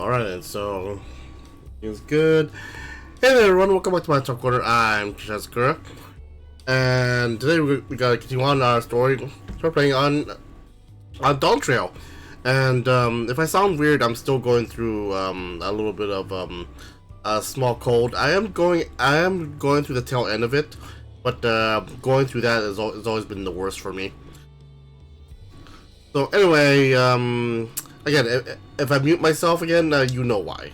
Alright then, so it's good. Hey there everyone, welcome back to my Talk Corner. I'm Cheskura. And today we gotta continue on our story. We're playing on Dawntrail. And if I sound weird, I'm still going through a little bit of a small cold. I am going through the tail end of it, but going through that has always been the worst for me. So anyway, again, if I mute myself again, you know why.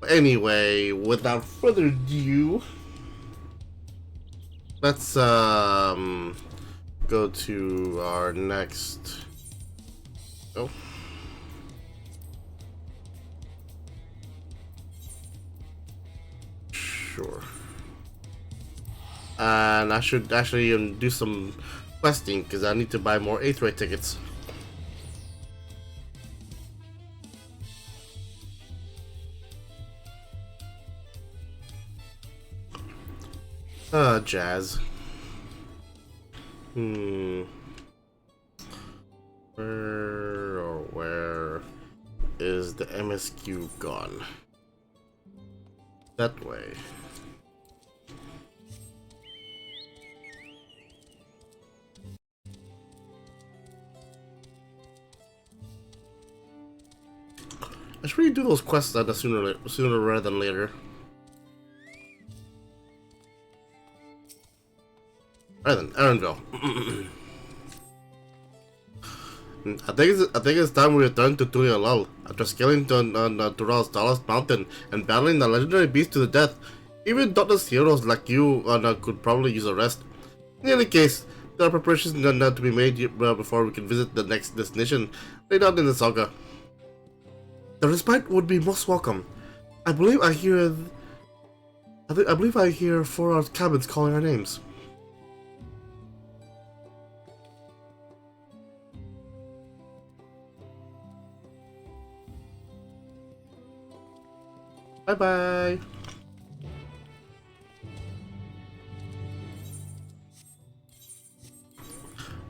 But anyway, without further ado, let's go to our next. Oh. Sure. And I should actually do some questing because I need to buy more 8th rate tickets. Jazz. Where is the MSQ gone? That way. I should really do those quests sooner rather than later. Alright then, Aaronville. I think it's time we return to Tuyalal. After scaling Tural's tallest mountain and battling the legendary beast to the death, even dauntless heroes like you could probably use a rest. In any case, there are preparations to be made before we can visit the next destination laid out in the saga. The respite would be most welcome. I believe I hear 4 cabins calling our names. Bye-bye.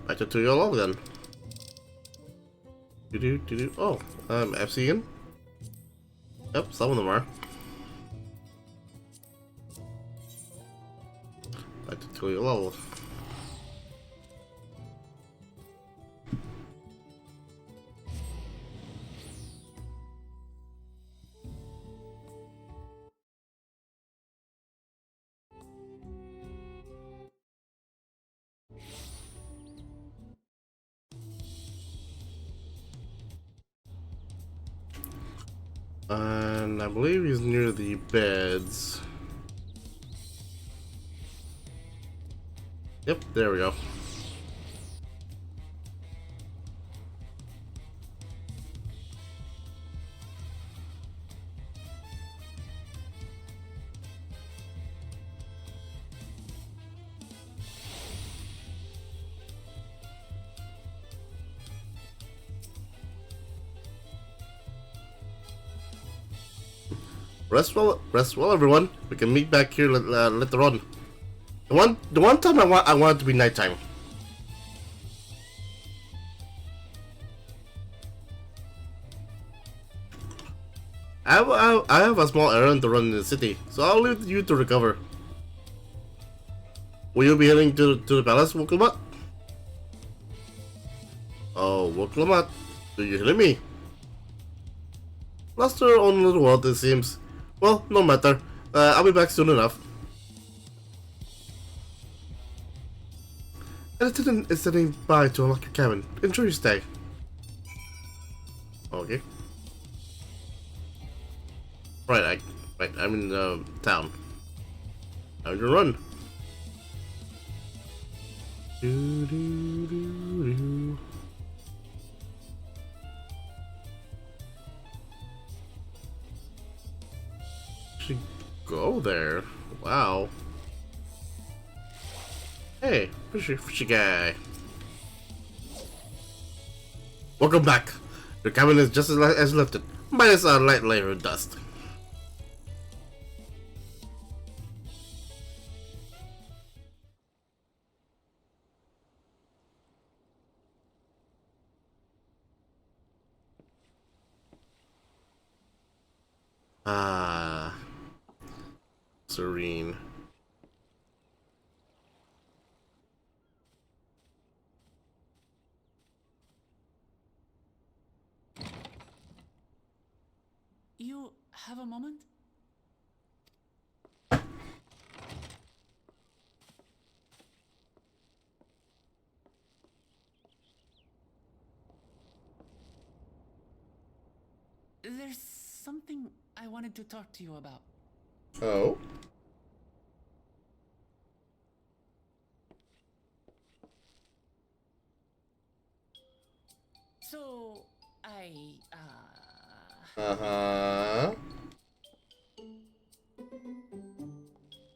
Back to your log then. Oh, FC again? Yep, some of them are. Back to your level. And I believe he's near the beds. Yep, there we go. Rest well, everyone. We can meet back here later on. The one time I want it to be nighttime. I have a small errand to run in the city, so I'll leave you to recover. Will you be heading to the palace, Woklamat? Oh, Woklamat, do you hear me? Lost her own little world, it seems. Well, no matter. I'll be back soon enough. An attendant is standing by to unlock your cabin. Enjoy your stay. Okay. Right, I'm in the town. Time to run. Should go there. Wow. Hey, fishy guy. Welcome back. Your cabin is just as lifted, minus a light layer of dust. Ah, serene. You have a moment? There's something I wanted to talk to you about. Oh. So, Uh-huh.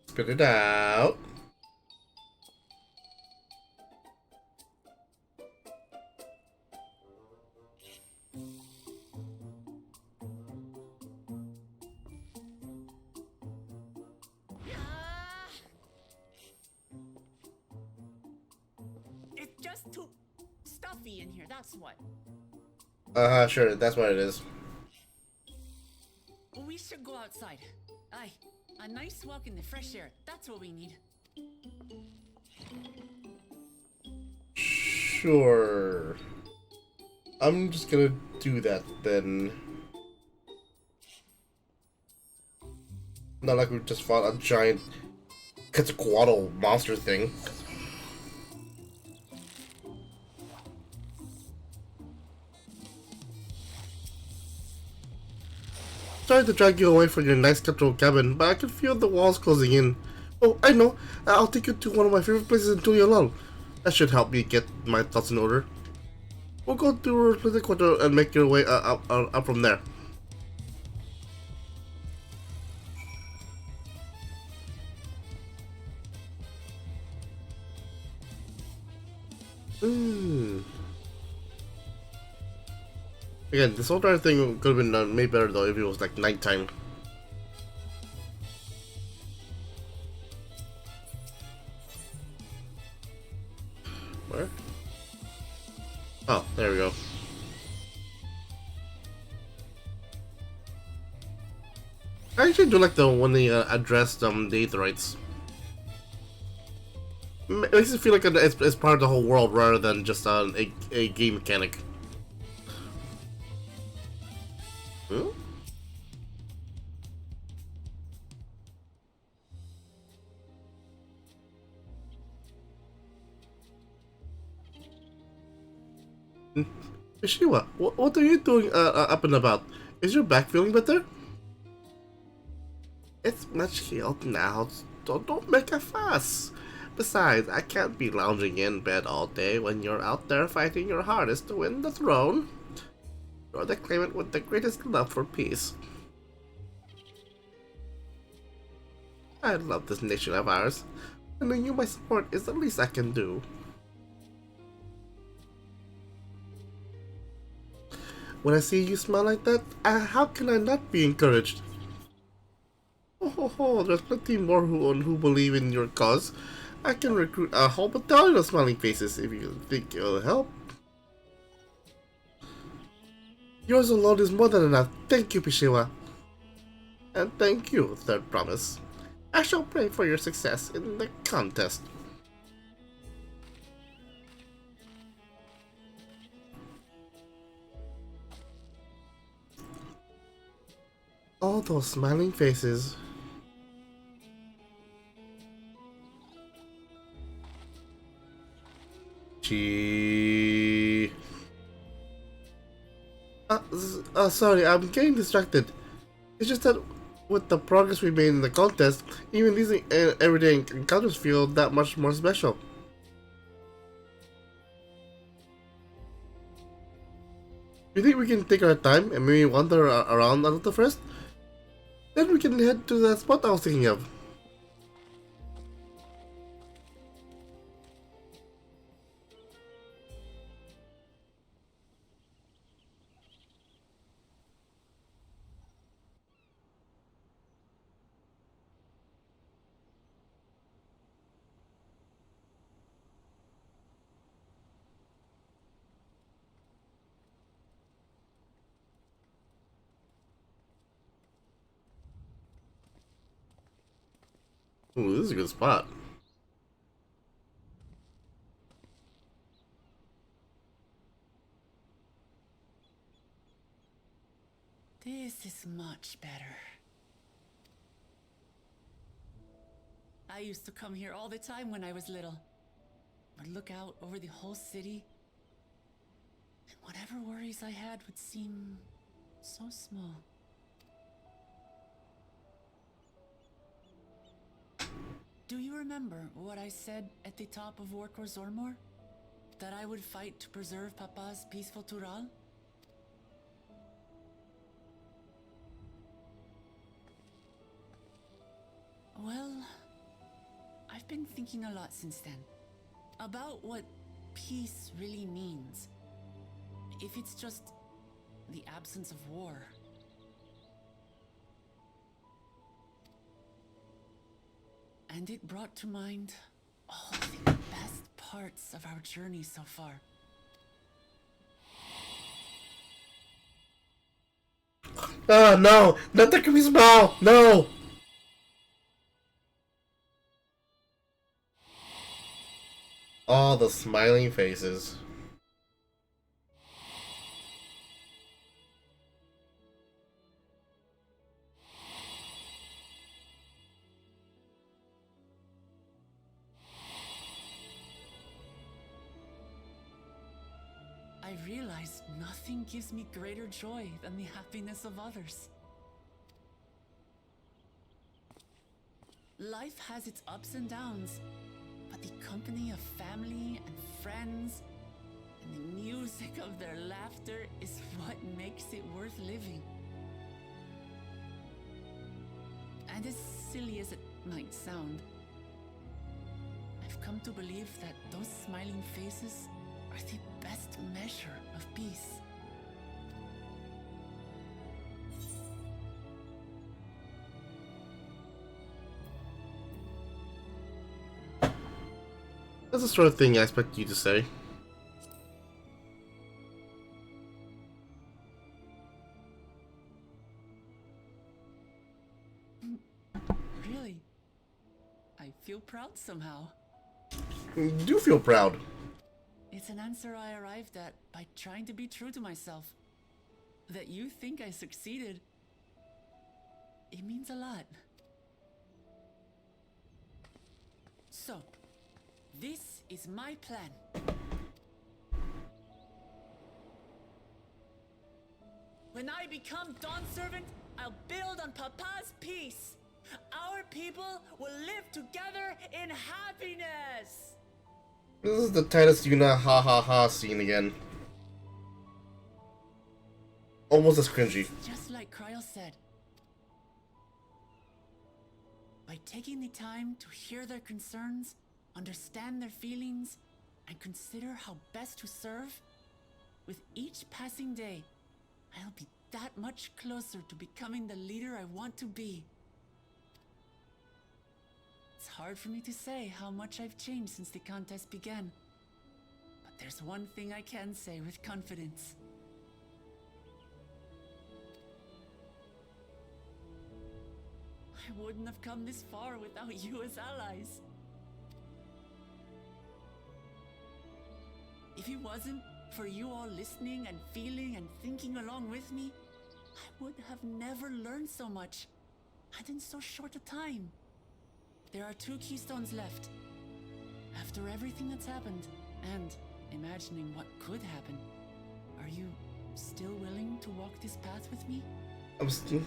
Spit it out. It's just too stuffy in here, that's what. Uh-huh, sure, that's what it is. We should go outside. Aye, a nice walk in the fresh air, that's what we need. Sure. I'm just gonna do that then. Not like we just fought a giant Quetzalcoatl monster thing. Trying to drag you away from your nice control cabin, but I can feel the walls closing in. Oh, I know. I'll take you to one of my favorite places in Tuliyalal. That should help me get my thoughts in order. We'll go to the quarter and make your way up from there. Hmm. Again, this whole entire thing could have been done made better though if it was like nighttime. Where? Oh, there we go. I actually do like the when they addressed the Aetherites. It makes it feel like it's part of the whole world rather than just a game mechanic. Hmm? Ishiwa, what are you doing up and about? Is your back feeling better? It's much healed now, so don't make a fuss. Besides, I can't be lounging in bed all day when you're out there fighting your hardest to win the throne. You're the claimant with the greatest love for peace. I love this nation of ours. Lending you my support is the least I can do. When I see you smile like that, how can I not be encouraged? There's plenty more who believe in your cause. I can recruit a whole battalion of smiling faces if you think it'll help. Yours alone is more than enough. Thank you, Pishiwa. And thank you, Third Promise. I shall pray for your success in the contest. All those smiling faces. Gee. Sorry, I'm getting distracted. It's just that with the progress we made in the contest, even these everyday encounters feel that much more special. You think we can take our time and maybe wander around a little first? Then we can head to the spot I was thinking of. Ooh, this is a good spot. This is much better. I used to come here all the time when I was little. Would look out over the whole city, and whatever worries I had would seem so small. Do you remember what I said at the top of Orkor Zormor? That I would fight to preserve Papa's peaceful Tural? Well, I've been thinking a lot since then. About what peace really means. If it's just the absence of war. And it brought to mind all the best parts of our journey so far. Ah, no! Not the creepy smile! No! All the smiling faces. I realized nothing gives me greater joy than the happiness of others. Life has its ups and downs, but the company of family and friends and the music of their laughter is what makes it worth living. And as silly as it might sound, I've come to believe that those smiling faces are the best measure of peace. That's the sort of thing I expect you to say. Really? I feel proud somehow. You do feel proud. It's an answer I arrived at by trying to be true to myself. That you think I succeeded, it means a lot. So, this is my plan. When I become Dawn Servant, I'll build on Papa's peace. Our people will live together in happiness. This is the Titus Yuna ha ha ha scene again. Almost as cringy. Just like Kryl said. By taking the time to hear their concerns, understand their feelings, and consider how best to serve, with each passing day, I'll be that much closer to becoming the leader I want to be. It's hard for me to say how much I've changed since the contest began. But there's one thing I can say with confidence. I wouldn't have come this far without you as allies. If it wasn't for you all listening and feeling and thinking along with me, I would have never learned so much, and in so short a time. There are 2 keystones left. After everything that's happened, and imagining what could happen, are you still willing to walk this path with me? I'm still...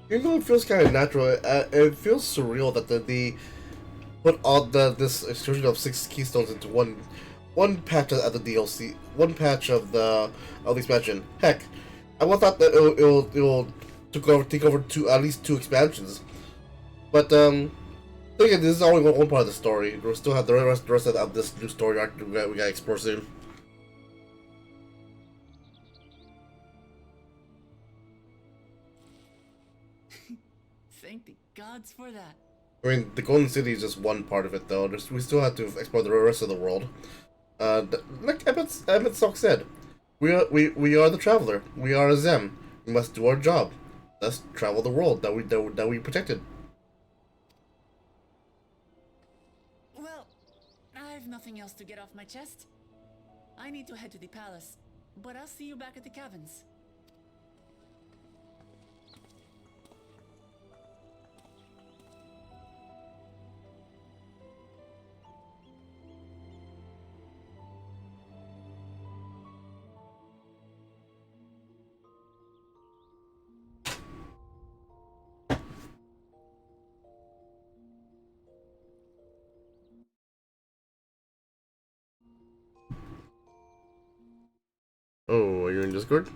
Even though it feels kind of natural, it feels surreal that the put all this excursion of 6 keystones into one patch of the DLC, one patch of the expansion. Heck, I would have thought that it'll take over at least 2 expansions. But again, this is only one part of the story. We still have the rest of this new story arc we gotta explore soon. Thank the gods for that. I mean, the Golden City is just one part of it, though. We still have to explore the rest of the world. Like Emmett Sock said, we are the traveler. We are a Zem. We must do our job. Let's travel the world that we protected. nothing else to get off my chest, I need to head to the palace, but I'll see you back at the caverns. Oh, are you in Discord?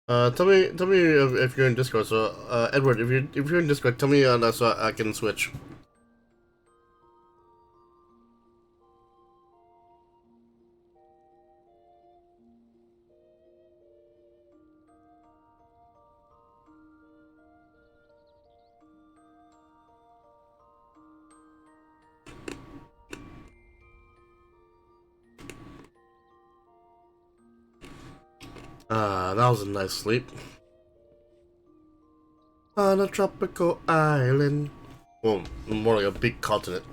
Tell me if you're in Discord. So, Edward, if you're in Discord, tell me so I can switch. That was a nice sleep. On a tropical island. Well, more like a big continent.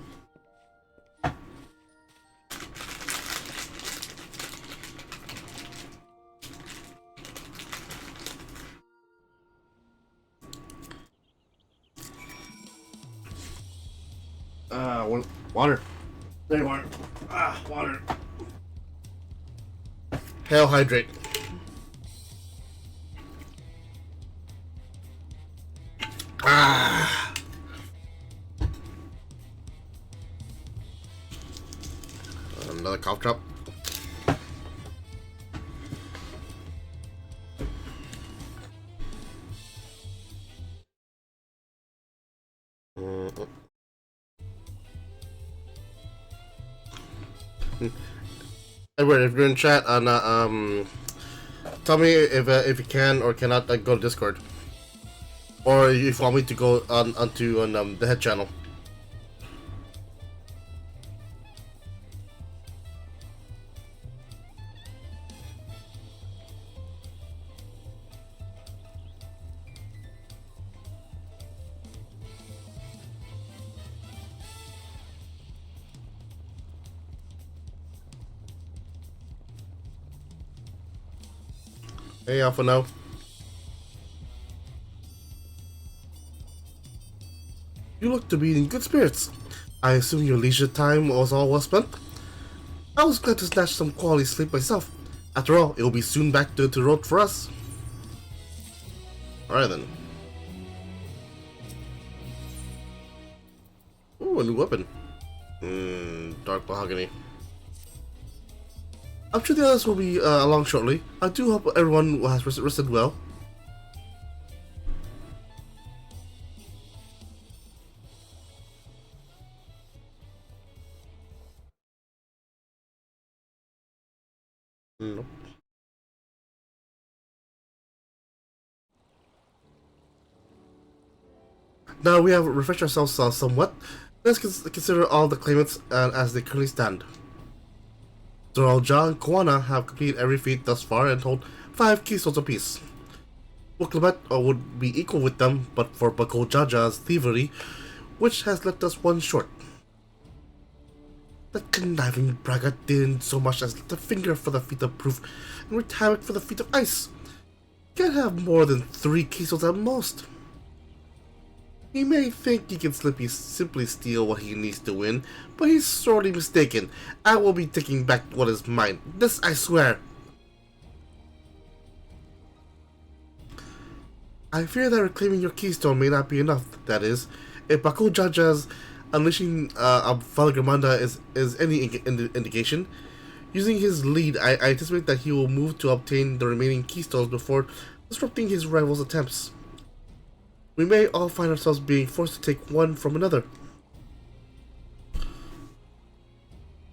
Water. There you are. Water. Hell, hydrate. Another cough drop. Edward, if you're in chat, tell me if you can or cannot go to Discord, or if you want me to go on the head channel. Hey, Alpha, now. You look to be in good spirits. I assume your leisure time was all well spent? I was glad to snatch some quality sleep myself. After all, it will be soon back to the road for us. Alright then. Ooh, a new weapon. Dark mahogany. I'm sure the others will be along shortly. I do hope everyone has rested well. No. Now we have refreshed ourselves somewhat. Let's consider all the claimants as they currently stand. Zoralja and Koana have completed every feat thus far and hold 5 keystones apiece. Wuklemet would be equal with them, but for Bakojaja's thievery, which has left us one short. The conniving braggart didn't so much as lift a finger for the feat of proof and wreaked havoc for the feat of ice. Can't have more than 3 keystones at most. He may think he can simply steal what he needs to win, but he's sorely mistaken. I will be taking back what is mine. This I swear. I fear that reclaiming your keystone may not be enough. That is, if Baku Jaja's unleashing of Valgramanda is any indication, using his lead, I anticipate that he will move to obtain the remaining keystones before disrupting his rival's attempts. We may all find ourselves being forced to take one from another.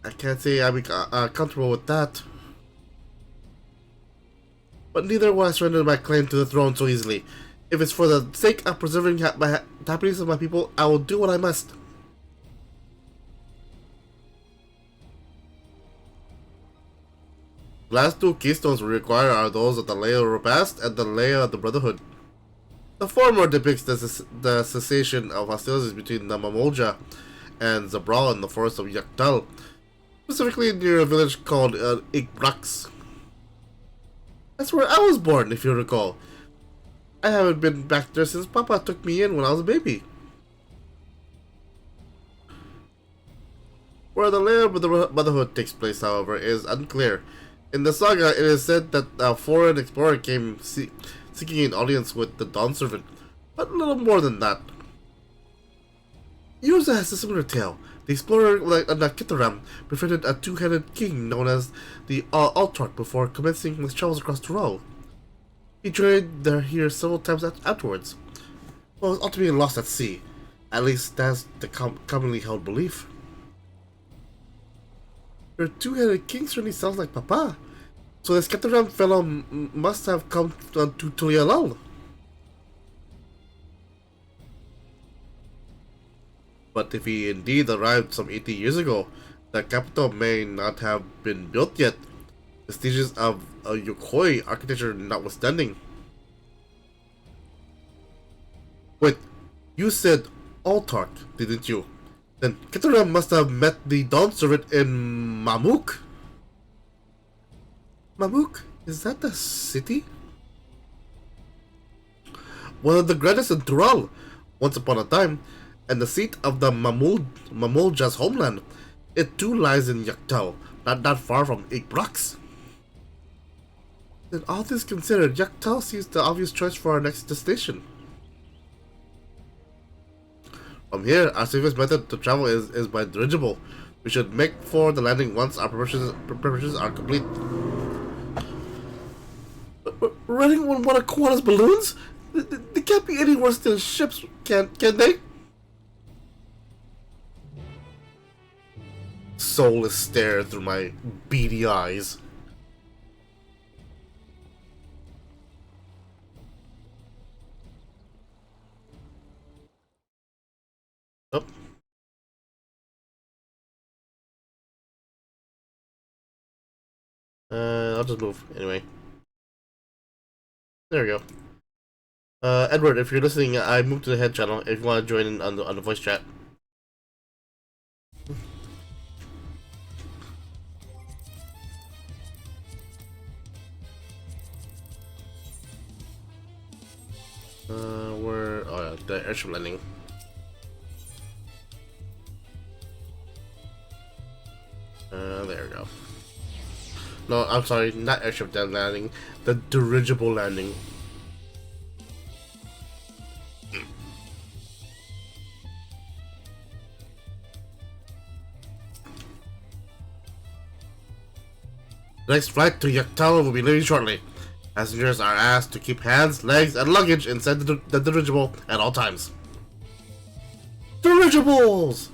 I can't say I'd be comfortable with that. But neither will I surrender my claim to the throne so easily. If it's for the sake of preserving the happiness of my people, I will do what I must. The last 2 keystones we require are those of the Layer of the Past and the Layer of the Brotherhood. The former depicts the cessation of hostilities between the Mamolja and Zabral in the forest of Yaktal, specifically near a village called Ikbrax. That's where I was born, if you recall. I haven't been back there since Papa took me in when I was a baby. Where the lair of the Brotherhood takes place, however, is unclear. In the saga, it is said that a foreign explorer came seeking an audience with the Dawn Servant, but little more than that. Yours has a similar tale. The explorer Nakitaram befriended a two-headed king known as the Altark before commencing his travels across Tural. He journeyed here several times afterwards, but was ultimately lost at sea. At least that's the commonly held belief. Your two-headed king certainly sounds like Papa. So this Kataram fellow must have come to Tulialal. But if he indeed arrived some 80 years ago, the capital may not have been built yet, vestiges of Yokoi architecture notwithstanding. Wait, you said Altark, didn't you? Then Kataram must have met the Dawn Servant in Mamuk? Mamuk? Is that the city? One of the grandest in Tural, once upon a time, and the seat of the Mamulja's homeland. It too lies in Yaktao, not that far from Ikbrax. Then all this considered, Yaktao seems the obvious choice for our next destination. From here, our safest method to travel is by dirigible. We should make for the landing once our preparations are complete. Running on one of Koala's balloons? They can't be any worse than ships, can they? Soulless stare through my beady eyes. Oh. I'll just move anyway. There we go. Edward, if you're listening, I moved to the head channel if you want to join in on the voice chat. Where? Oh, yeah, the airship landing. There we go. No, I'm sorry, not airship landing, the dirigible landing. The next flight to Yaktal will be leaving shortly. Passengers are asked to keep hands, legs, and luggage inside the dirigible at all times. Dirigibles!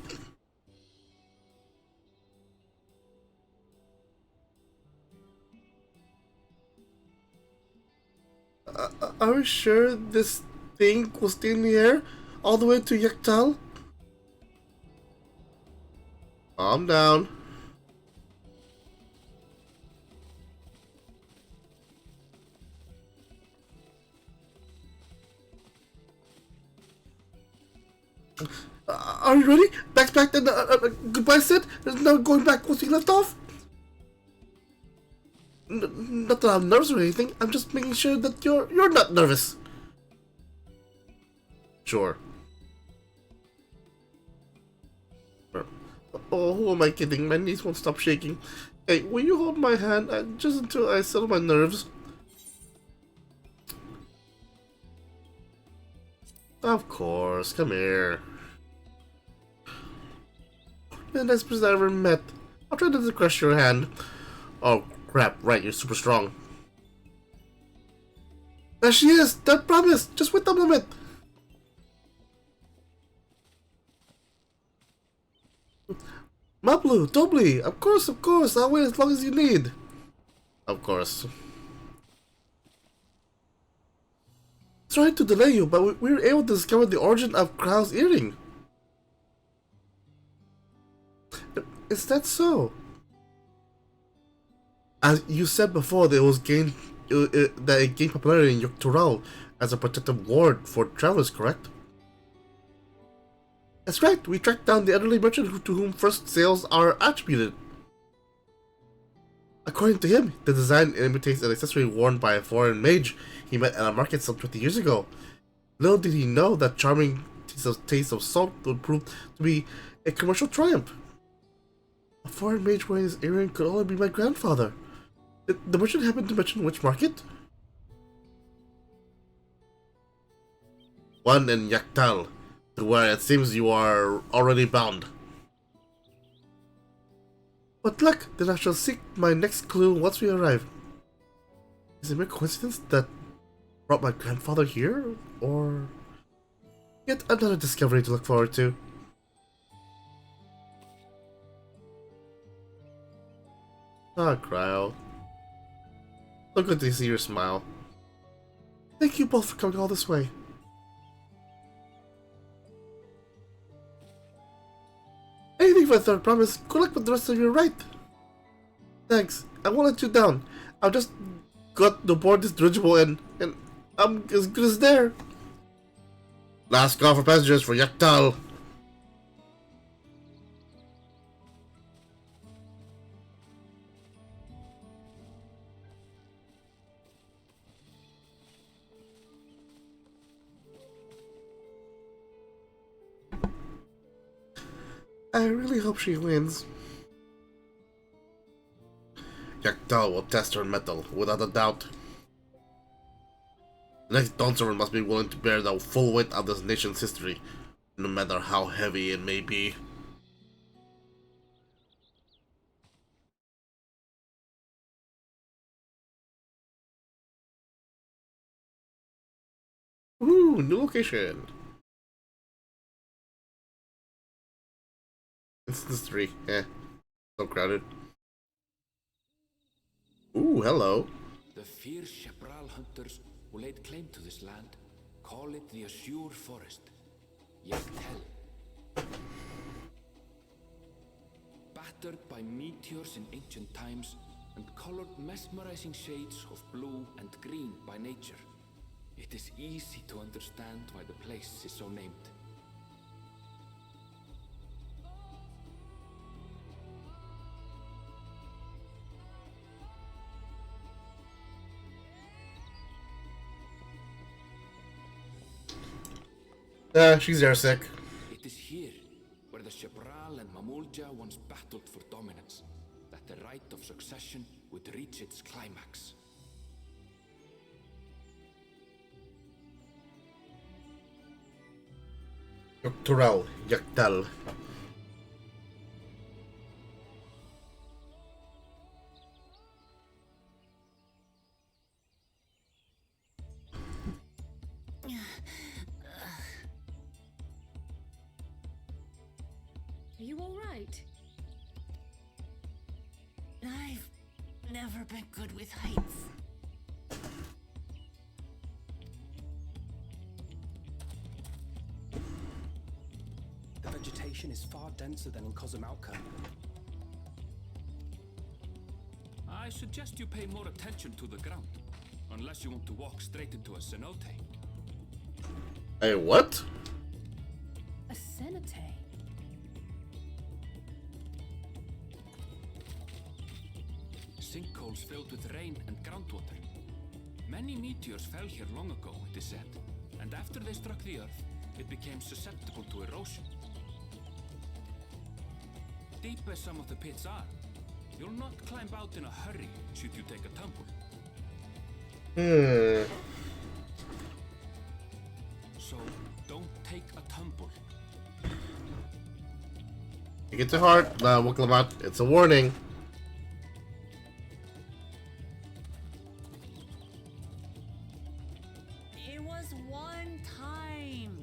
Are we sure this thing will stay in the air all the way to Yaktal? Calm down. Are you ready? Back's packed and goodbye said? There's no going back once we left off? Not that I'm nervous or anything. I'm just making sure that you're not nervous. Sure. Oh, who am I kidding? My knees won't stop shaking. Hey, will you hold my hand just until I settle my nerves? Of course. Come here. You're the nicest person I ever met. I'll try not to crush your hand. Oh, crap. Right, you're super strong. There she is! That promise! Just wait a moment! Mablu, Dobly! Of course! I'll wait as long as you need. Of course. Sorry to delay you, but we were able to discover the origin of Krau's earring. Is that so? As you said before, that it gained popularity in Yogg-Toral as a protective ward for travelers, correct? That's right, we tracked down the elderly merchant to whom first sales are attributed. According to him, the design imitates an accessory worn by a foreign mage he met at a market some 20 years ago. Little did he know that charming taste of salt would prove to be a commercial triumph. A foreign mage wearing his earring could only be my grandfather. Did the merchant happen to mention which market? One in Yaktal, to where it seems you are already bound. What luck! Then I shall seek my next clue once we arrive. Is it a mere coincidence that brought my grandfather here, or yet another discovery to look forward to? Ah, Cryo. So good to see your smile. Thank you both for coming all this way. Anything for a third promise. Good luck with the rest of your ride. Thanks. I won't let you down. I've just got to board this dirigible and I'm as good as there. Last call for passengers for Yaktal. I really hope she wins. Yaktal will test her mettle, without a doubt. The next Dawntrail must be willing to bear the full weight of this nation's history, no matter how heavy it may be. Ooh, new location. Instance 3, so crowded. Ooh, hello. The fierce Chapral hunters who laid claim to this land call it the Azure Forest, Yaktel. Battered by meteors in ancient times and colored mesmerizing shades of blue and green by nature, it is easy to understand why the place is so named. She's airsick. It is here, where the Chapral and Mamulja once battled for dominance, that the right of succession would reach its climax. Dawntrail, Yaktal. Are you all right? I've never been good with heights. The vegetation is far denser than in Cozumauca. I suggest you pay more attention to the ground, unless you want to walk straight into a cenote. Hey, what? A cenote? Sinkholes filled with rain and groundwater. Many meteors fell here long ago, it is said, and after they struck the earth, it became susceptible to erosion. Deep as some of the pits are, you'll not climb out in a hurry should you take a tumble. So, don't take a tumble. Take it to heart, Wuklamat. It's a warning. It was one time.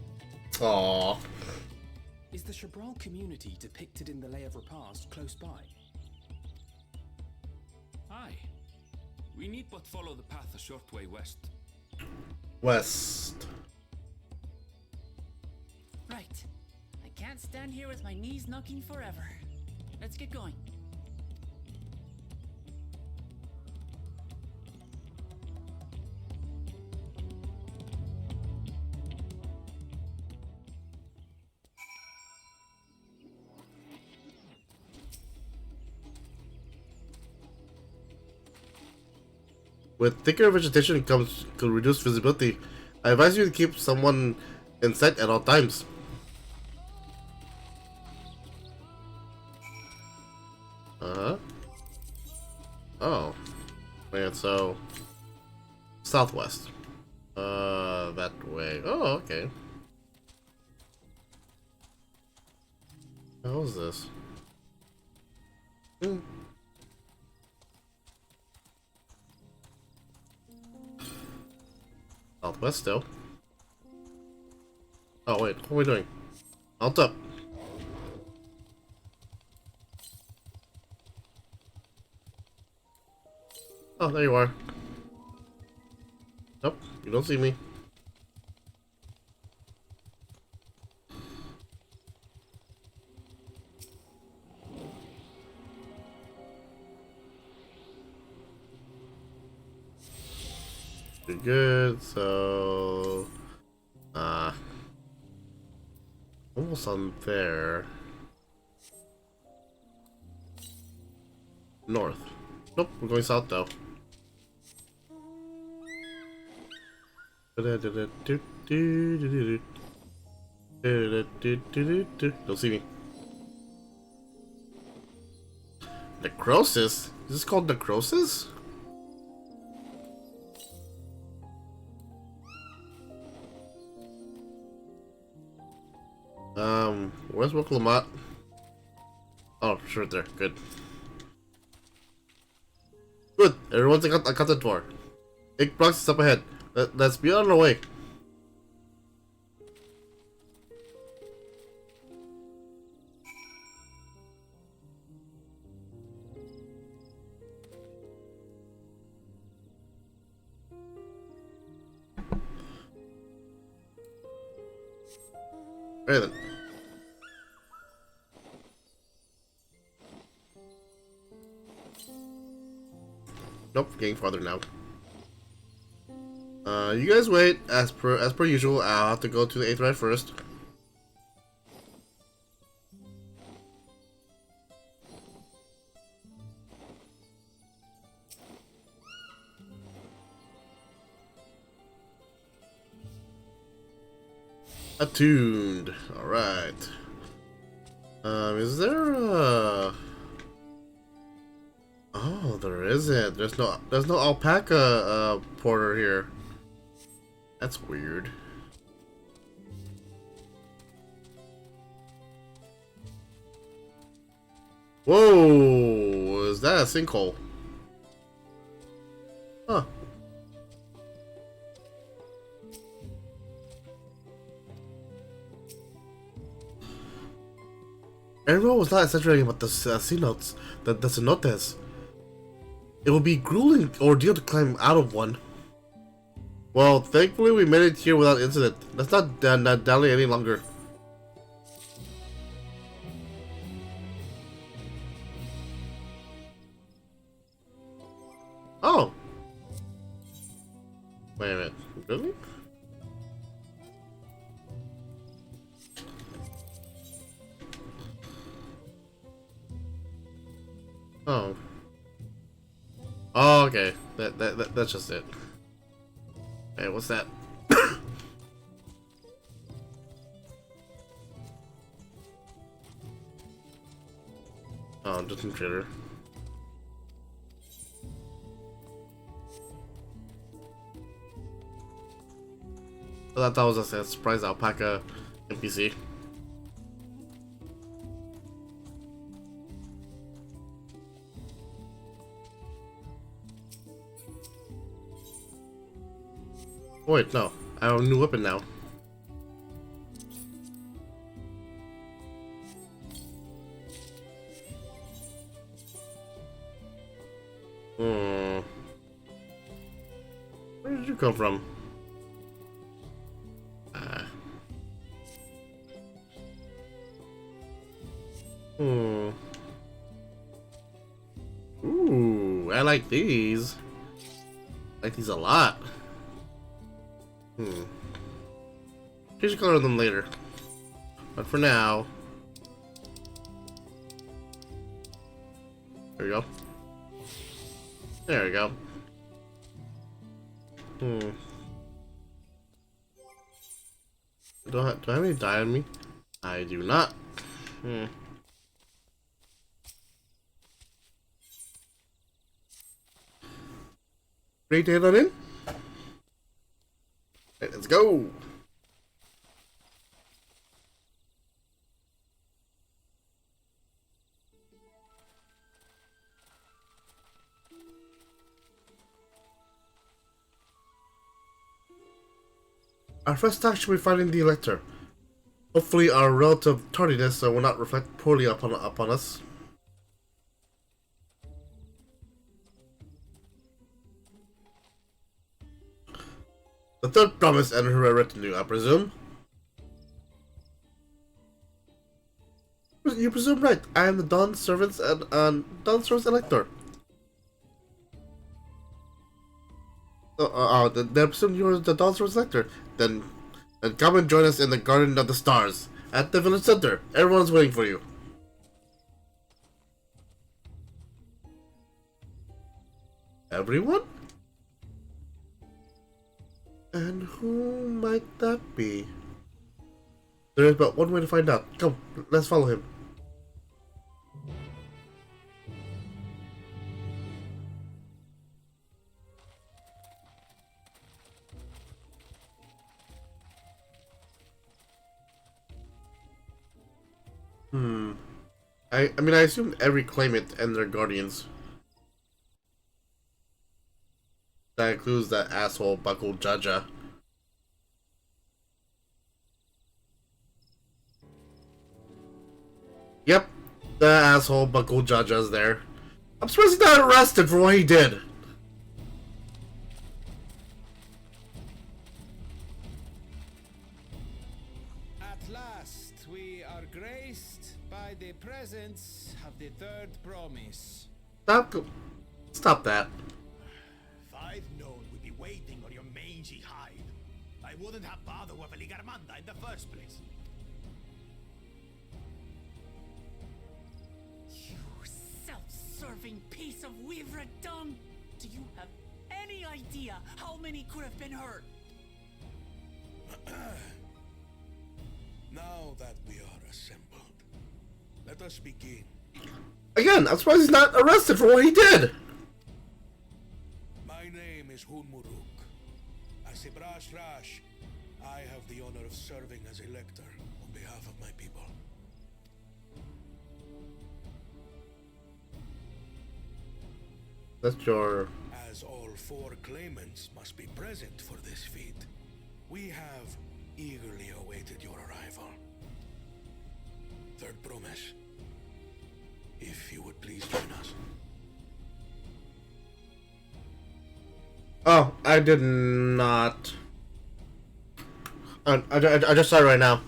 Aww. Is the Chapral community depicted in the Lay of Repast close by? Aye. We need but follow the path a short way west. West. Right. I can't stand here with my knees knocking forever. Let's get going. With thicker vegetation comes reduced visibility. I advise you to keep someone in sight at all times. Uh-huh. Oh. Wait, so... southwest. That way. Oh, okay. How is this? Hmm. Southwest still. Oh wait, what are we doing? Mount up. Oh, there you are. Nope, you don't see me. Pretty good, so... almost on there. North. Nope, we're going south though. Don't see me. Necrosis? Is this called necrosis? Where's Woklamat? Oh, sure there. Good. Good. Everyone's got the door. Inkbox is up ahead. Let's be on our way. Right then. Nope, getting farther now. You guys wait. As per usual, I'll have to go to the 8th ride first. Attuned. Alright. Is there a... Oh, there isn't. There's no alpaca porter here. That's weird. Whoa! Is that a sinkhole? Huh. Everyone was not exaggerating about the cenotes, the cenotes. It would be a grueling ordeal to climb out of one. Well, thankfully we made it here without incident. Let's not dally any longer. Oh! Wait a minute. Really? Oh. Oh, okay. That's just it. Hey, what's that? Oh, just some trader. I thought that was a surprise alpaca NPC. Wait, no. I have a new weapon now. Where did you come from? Ooh, I like these. I like these a lot. We should color them later. But for now... There we go. There we go. Hmm. Do I have any dye on me? I do not. Hmm. Ready to hit on in? Right, let's go! Our first task should be finding the Elector. Hopefully our relative tardiness will not reflect poorly upon us. The third promise and her retinue, I presume. You presume right. I am the Dawn Servants and Dawn Servants Elector. Then I presume you're the Dawn Servants Elector. Then come and join us in the Garden of the Stars at the village center. Everyone's waiting for you. Everyone? And who might that be? There is but one way to find out. Come, let's follow him. I mean, I assume every claimant and their guardians. That includes that asshole Buckle Jaja. Yep, the asshole Buckle Jaja's there. I'm surprised he's not arrested for what he did. At last, we are graced by the presence of the third promise. Stop that. If I'd known we'd be waiting on your mangy hide, I wouldn't have bothered with a Ligarmanda in the first place. You self-serving piece of weaver dung! Do you have any idea how many could have been hurt? Now that we are assembled, let us begin. Again, I'm surprised he's not arrested for what he did. My name is Hunmuruk. As Ibrash Rash, I have the honor of serving as Elector on behalf of my people. That's your... As all four claimants must be present for this feat, we have eagerly awaited your arrival. Third promise. If you would please join us. Oh, I did not. I just saw it right now.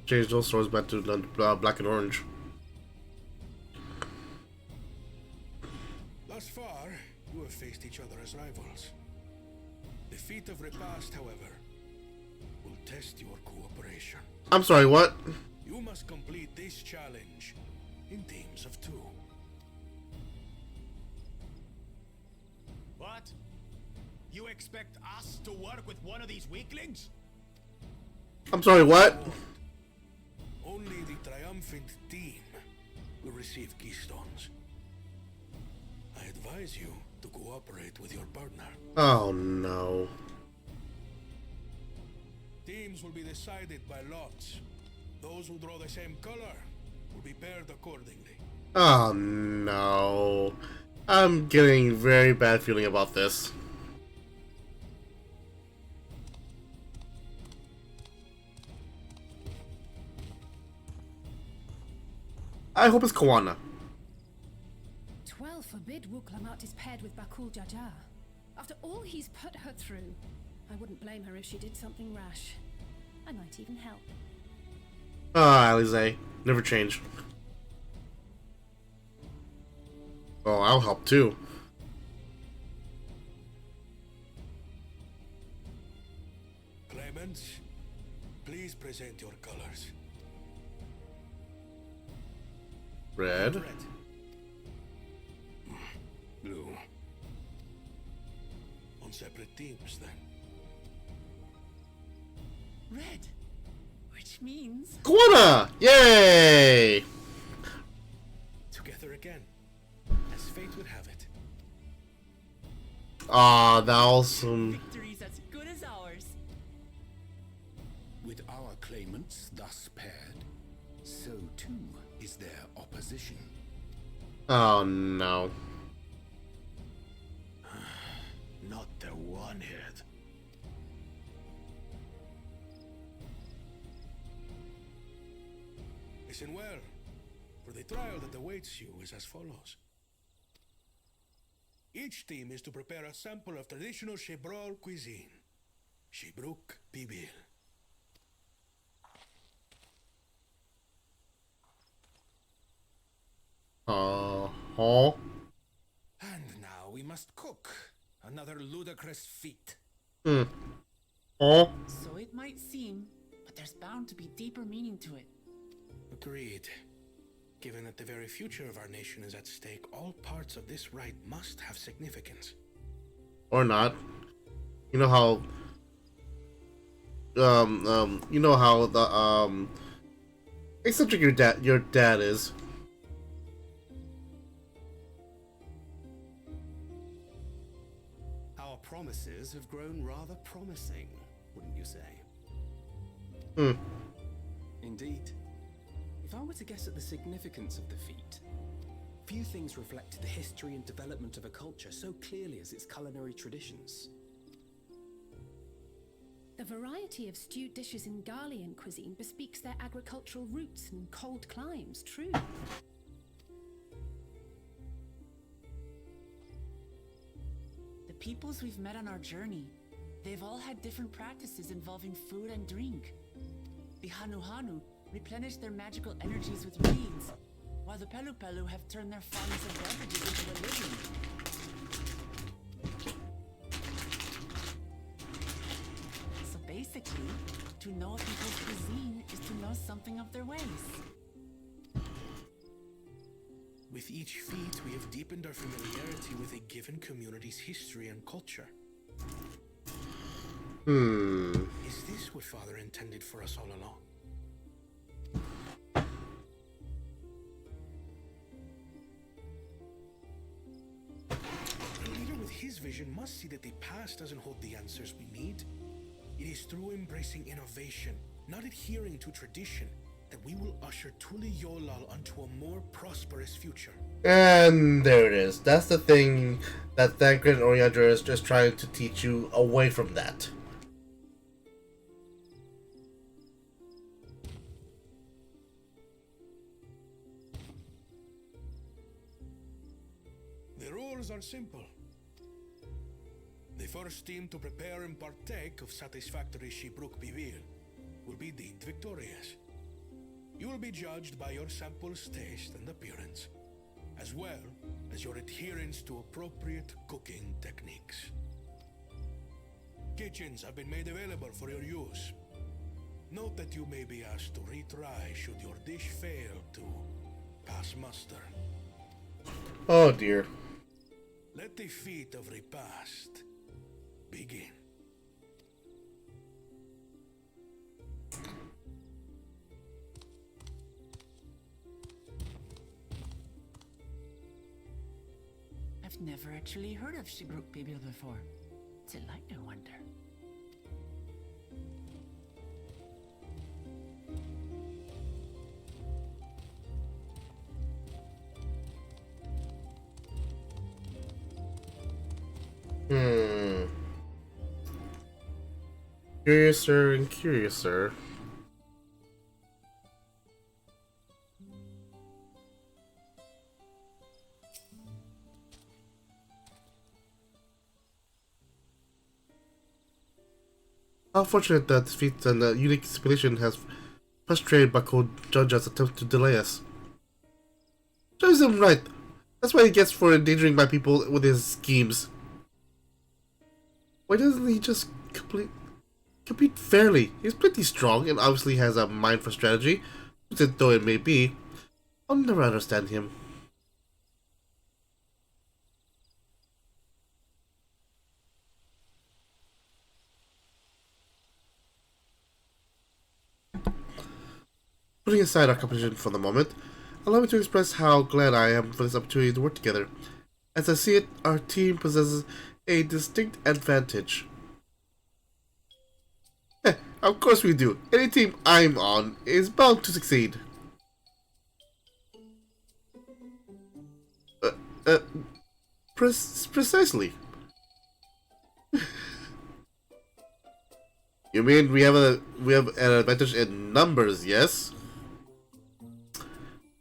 Change those swords back to black and orange. Thus far, you have faced each other as rivals. The feat of repast, however, will test your cooperation. I'm sorry, what? You must complete this challenge in teams of 2. What? You expect us to work with one of these weaklings? I'm sorry, what? Only the triumphant team will receive keystones. I advise you to cooperate with your partner. Oh no. Teams will be decided by lots. Those who draw the same color will be paired accordingly. Oh no. I'm getting very bad feeling about this. I hope it's Kawana. 12 forbid Wuklamat is paired with Bakul Jaja. After all he's put her through, I wouldn't blame her if she did something rash. I might even help. Ah, Alize. Never change. Oh, I'll help too. Aspirants, please present your colors. Red. Red. Blue. On separate teams, then. Red. Which means... Guana! Yay! Together again, as fate would have it. Ah, that awesome. Victory's as good as ours. With our claimants thus paired, so too is their opposition. Oh no. Not the one head. Listen well, for the trial that awaits you is as follows. Each team is to prepare a sample of traditional Chebral cuisine. Shibruk Bibil. Uh-huh. And now we must cook. Another ludicrous feat. Oh. So it might seem, but there's bound to be deeper meaning to it. Agreed. Given that the very future of our nation is at stake, all parts of this rite must have significance. Or not. You know how you know how the eccentric your dad is. Our promises have grown rather promising, wouldn't you say? Indeed. If I were to guess at the significance of the feat, few things reflect the history and development of a culture so clearly as its culinary traditions. The variety of stewed dishes in Garlean cuisine bespeaks their agricultural roots and cold climes, true. The peoples we've met on our journey, they've all had different practices involving food and drink. The Hanuhanu replenish their magical energies with reeds, while the Pelupelu have turned their fondness of beverages into religion. So basically, to know a people's cuisine is to know something of their ways. With each feat, we have deepened our familiarity with a given community's history and culture. Is this what Father intended for us all along? A leader with his vision must see that the past doesn't hold the answers we need. It is through embracing innovation, not adhering to tradition, that we will usher Tuli Yolal onto a more prosperous future. And there it is. That's the thing that Thancred Oriander is just trying to teach you away from that. The rules are simple. The first team to prepare and partake of satisfactory Shibruk Bivir will be deemed victorious. You will be judged by your sample's taste and appearance, as well as your adherence to appropriate cooking techniques. Kitchens have been made available for your use. Note that you may be asked to retry should your dish fail to pass muster. Oh dear. Let the feat of repast begin. I've never actually heard of Shibruk Bibil before. Delight, I wonder. Curiouser and curiouser. How fortunate that defeat and the unique stipulation has frustrated Bako Jaja's attempt to delay us. Serves him right. That's what he gets for endangering my people with his schemes. Why doesn't he just compete fairly. He's pretty strong and obviously has a mind for strategy, twisted though it may be. I'll never understand him. Putting aside our competition for the moment, allow me to express how glad I am for this opportunity to work together. As I see it, our team possesses a distinct advantage. Of course we do. Any team I'm on is bound to succeed. Uh, uh, precisely. You mean we have an advantage in numbers, yes?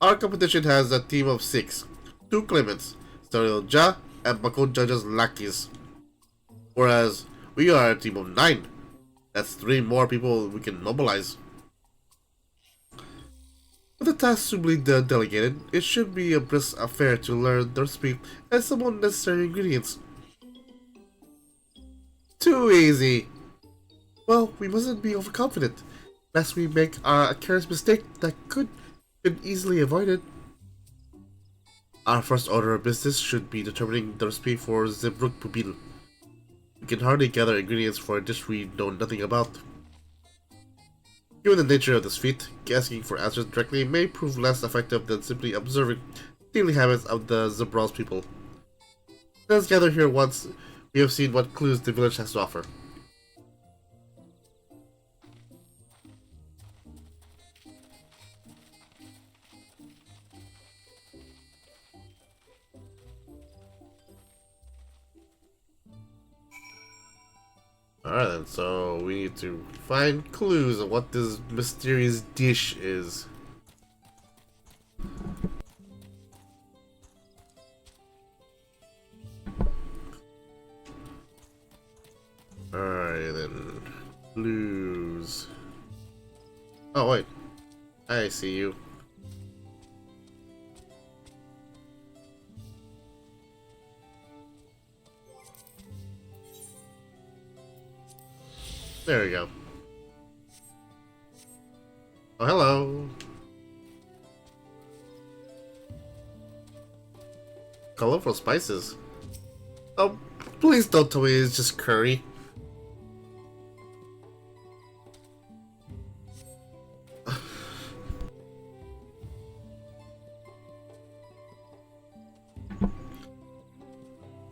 Our competition has a team of 6. 2 claimants, Stereo Ja and Bakul Jaja's lackeys. Whereas we are a team of 9. That's 3 more people we can mobilize. With the task to be delegated, it should be a brisk affair to learn the recipe and some unnecessary ingredients. Too easy. Well, we mustn't be overconfident, lest we make a careless mistake that could be easily avoided. Our first order of business should be determining the recipe for Zebruk Pupil. We can hardly gather ingredients for a dish we know nothing about. Given the nature of this feat, asking for answers directly may prove less effective than simply observing daily habits of the Zebral's people. Let's gather here once we have seen what clues the village has to offer. Alright then, so we need to find clues of what this mysterious dish is. Alright then, clues. Oh wait, I see you. There we go. Oh, hello. Colorful spices. Oh, please don't tell me it's just curry.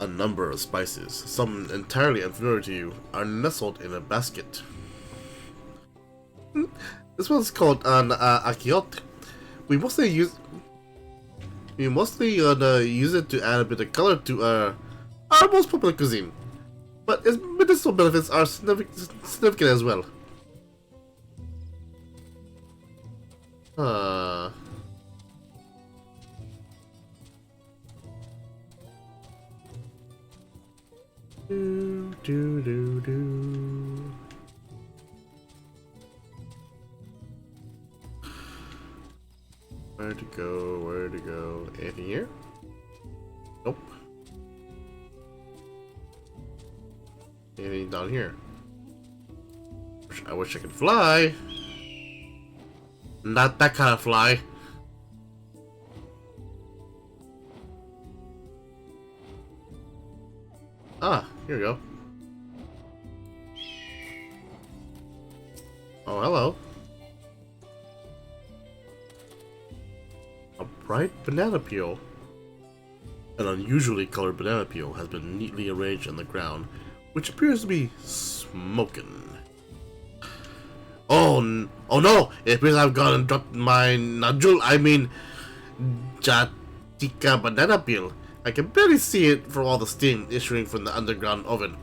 A number of spices, some entirely unfamiliar to you, are nestled in a basket. This one's called an akiot. We mostly use it to add a bit of color to our most popular cuisine, but its medicinal benefits are significant as well. Where to go? Where to go? Anything here? Nope. Anything down here? I wish I could fly. Not that kind of fly. Ah, here we go. Oh, hello. A bright banana peel. An unusually colored banana peel has been neatly arranged on the ground, which appears to be smoking. Oh no! It appears I've gone and dropped my najul, Jatika banana peel. I can barely see it from all the steam issuing from the underground oven.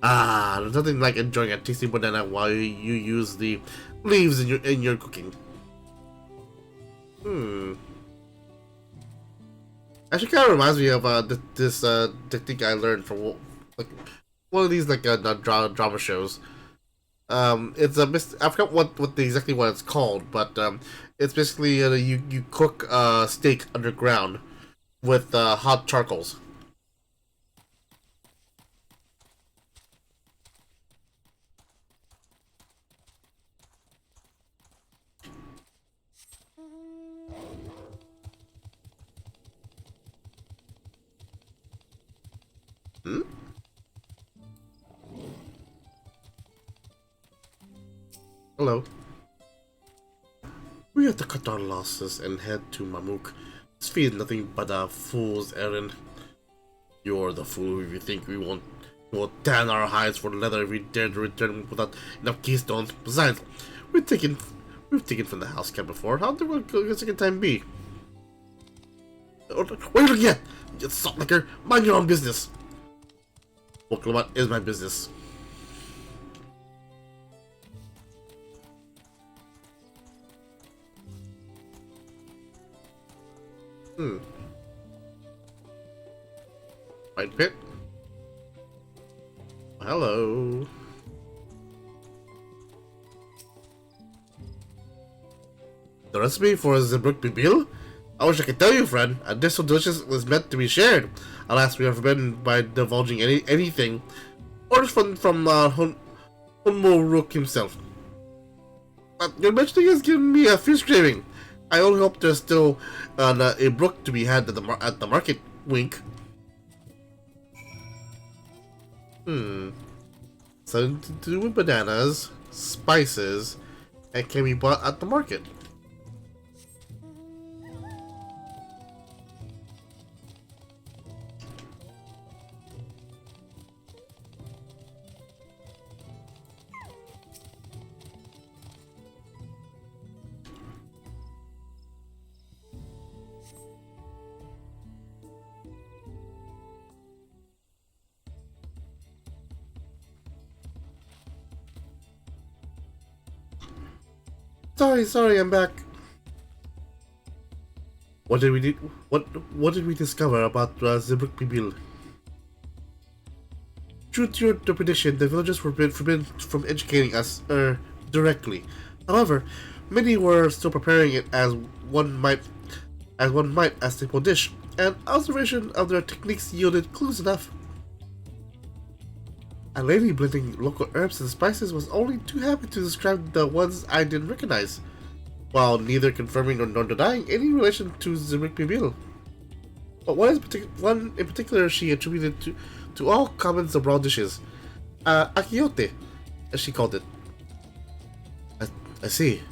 Ah, there's nothing like enjoying a tasty banana while you use the leaves in your cooking. Actually, kind of reminds me of this technique I learned from like one of these drama shows. It's I forgot exactly what it's called, but it's basically you cook steak underground with hot charcoals. Hmm? Hello. We have to cut our losses and head to Mamuk. This fee is nothing but a fool's errand. You're the fool if you think we won't tan our hides for leather if we dare to return without enough keystones. Besides, we've taken from the house cat before. How will the second time be? What are you looking at? You salt licker, mind your own business. What is my business? White pit. Hello. The recipe for Zebruk Bibil? I wish I could tell you, friend. A dish so delicious was meant to be shared. Alas, we are forbidden by divulging anything. Orders from Hunmo himself. But your mentioning has given me a fish craving. I only hope there's still a brook to be had at the market. Wink. something to do with bananas, spices, and can be bought at the market. Sorry, I'm back. What did we do? What did we discover about Zebruk Bibil? True to your prediction, the villagers were forbidden from educating us directly. However, many were still preparing it as one might a simple dish, and observation of their techniques yielded clues enough. A lady blending local herbs and spices was only too happy to describe the ones I didn't recognize, while neither confirming nor denying any relation to Zebruk Bibil. But one in particular she attributed to all common Zabral dishes, akiote, as she called it. I see.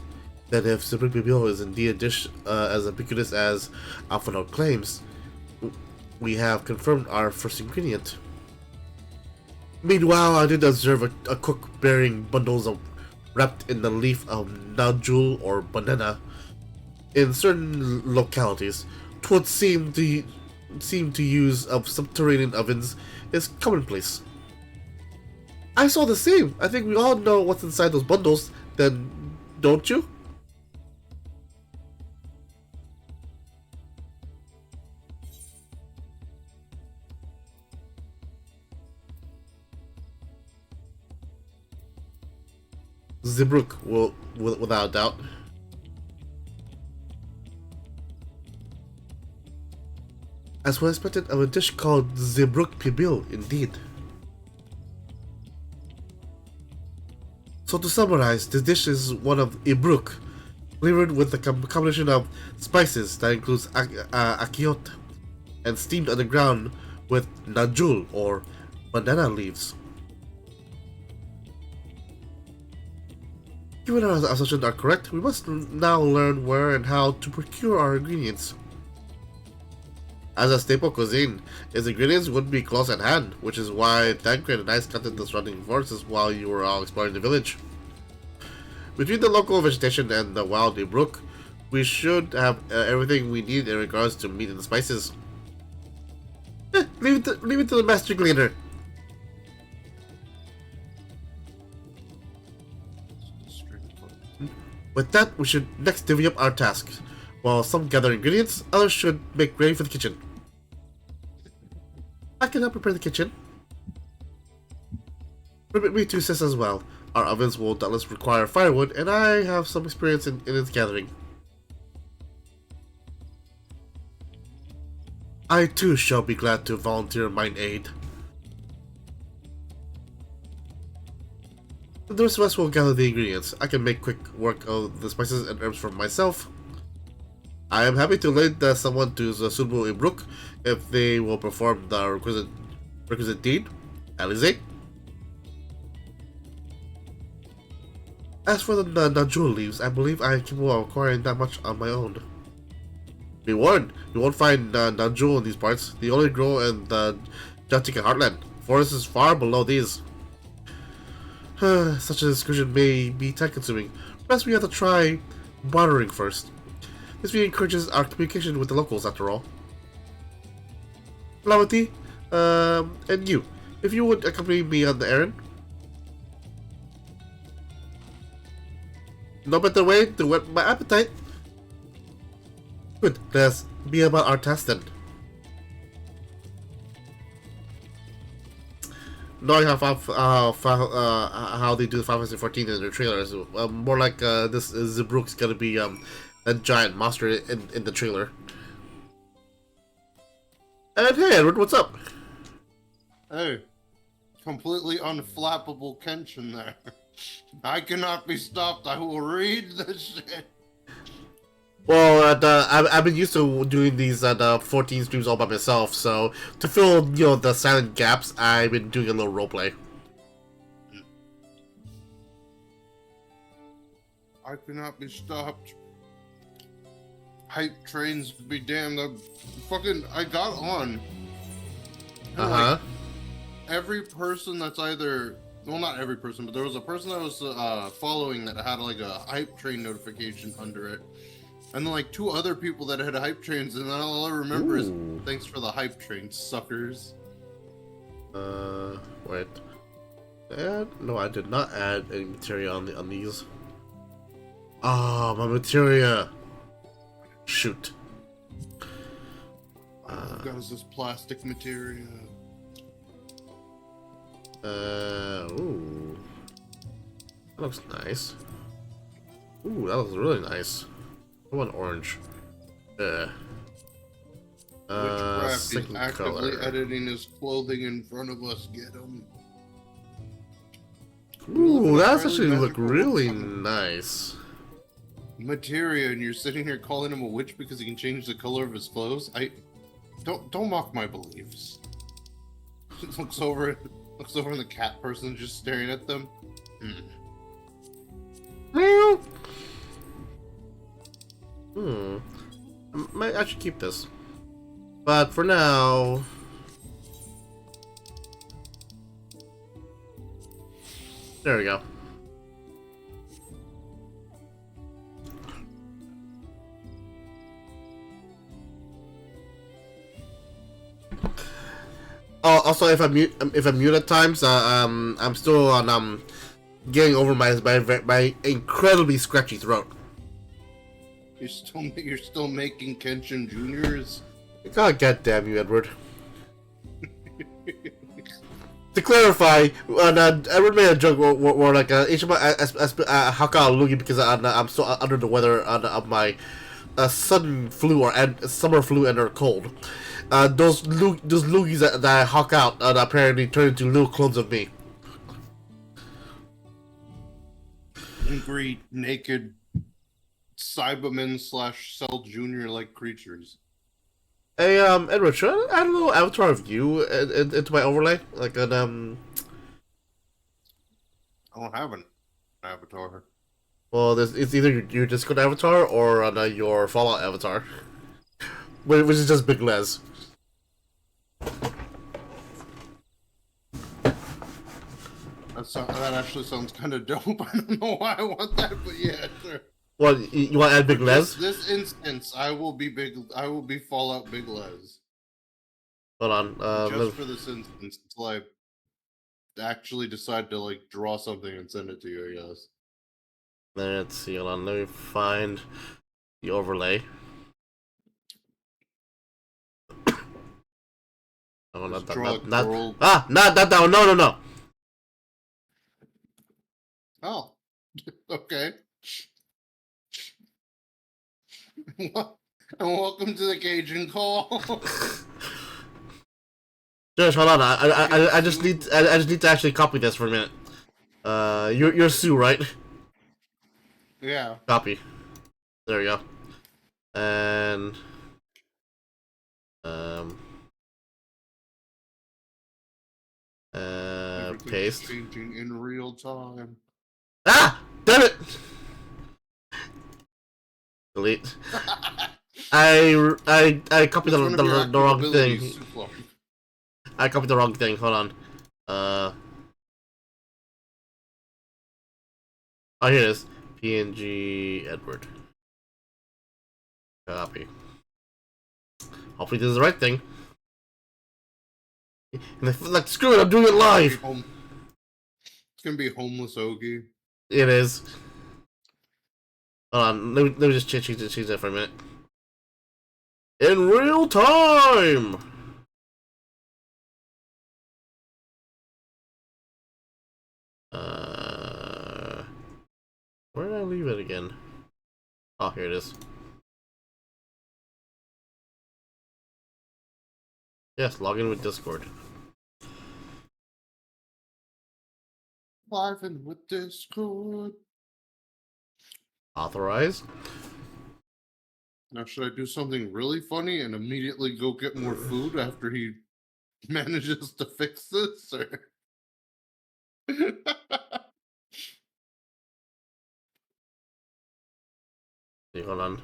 That if Zebruk Bibil is indeed a dish as ubiquitous as Alphonse claims, we have confirmed our first ingredient. Meanwhile, I did observe a cook bearing bundles wrapped in the leaf of najul or banana. In certain localities, what seem to use of subterranean ovens is commonplace. I saw the same. I think we all know what's inside those bundles, then don't you? Zebruk will, without a doubt. As was expected of a dish called Zebruk Bibil, indeed. So to summarize, this dish is one of Ibruk, flavored with a combination of spices that includes akiot, and steamed underground with najul or banana leaves. Given our assumptions are correct, we must now learn where and how to procure our ingredients. As a staple cuisine, its ingredients would be close at hand, which is why Tancred and I scouted the surrounding forests while you were all exploring the village. Between the local vegetation and the wild brook, we should have everything we need in regards to meat and spices. Leave it to the master cleaner. With that, we should next divvy up our tasks. While some gather ingredients, others should make ready for the kitchen. I can help prepare the kitchen. Permit me to assist as well. Our ovens will doubtless require firewood, and I have some experience in its gathering. I too shall be glad to volunteer mine aid. The rest of us will gather the ingredients. I can make quick work of the spices and herbs for myself. I am happy to lend someone to the suitable Ibruk if they will perform the Requisite deed. Alizé. As for the jewel leaves, I believe I am capable of acquiring that much on my own. Be warned, you won't find the jewel in these parts. They only grow in the Jatika heartland. Forest is far below these. Such an excursion may be time-consuming. Perhaps we have to try bartering first. This view encourages our communication with the locals, after all. Lavati, and you, if you would accompany me on the errand. No better way to whet my appetite. Good, let's be about our task then. Knowing how they do the Final Fantasy 14 in their trailers, more like this Zebrook's gonna be a giant monster in the trailer. And hey, Edward, what's up? Hey, completely unflappable Kenshin there. I cannot be stopped. I will read this shit. Well, I've been used to doing these 14 streams all by myself, so to fill the silent gaps, I've been doing a little roleplay. I cannot be stopped. Hype trains be damned. I got on. Uh-huh. Every person that's either, well, not every person, but there was a person that was following that had like a hype train notification under it. And then like 2 other people that had hype trains, and then all I remember is thanks for the hype train, suckers. Wait. No, I did not add any materia on these. Ah, my materia. Shoot. All I've got is this plastic materia. Ooh. That looks nice. Ooh, that looks really nice. I want orange. Witchcraft is second actively color. editing his clothing in front of us. Get him. Ooh, that's actually look really nice. Materia, and you're sitting here calling him a witch because he can change the color of his clothes. Don't mock my beliefs. looks over and the cat person just staring at them. Meow. I might actually keep this. But for now, there we go. Oh, also, if I'm mute at times, I'm still on getting over my incredibly scratchy throat. You're still making Kenshin Juniors. God damn you, Edward. To clarify, Edward made a joke where like Haka Lugi because I'm still under the weather of my sudden flu and summer flu and or cold. Those loogies that I hawk out apparently turn into little clones of me. Angry, naked Cybermen / Cell Junior like creatures. Hey, Edward, should I add a little avatar of you into my overlay? Like an I don't have an avatar. Well, it's either your Discord avatar or your Fallout avatar, which is just Big Les. That actually sounds kind of dope. I don't know why I want that, but yeah, sure. What, you want to add Big Les? This instance, I will be Fallout Big Les. Hold on. Just for this instance, until I actually decide to like draw something and send it to you, I guess. Let's see. Hold on. Let me find the overlay. Oh, not that one. Not that one. No. Oh, okay. And welcome to the Cajun Call. Josh, hold on. I just need to actually copy this for a minute. You're Sue, right? Yeah. Copy. There we go. And Everything's Paste. changing in real time. Ah! Damn it! Delete. I copied Which one of your the active wrong abilities, thing. Suflo? I copied the wrong thing. Hold on. Oh, here it is. PNG Edward. Copy. Hopefully this is the right thing. And I feel like, screw it, I'm doing it live! It's gonna be homeless Ogie. It is. Hold on, let me just change that for a minute. In real time! Where did I leave it again? Oh, here it is. Yes, log in with Discord. Live in with Discord. Authorize. Now, should I do something really funny and immediately go get more food after he manages to fix this? Or... See, hold on.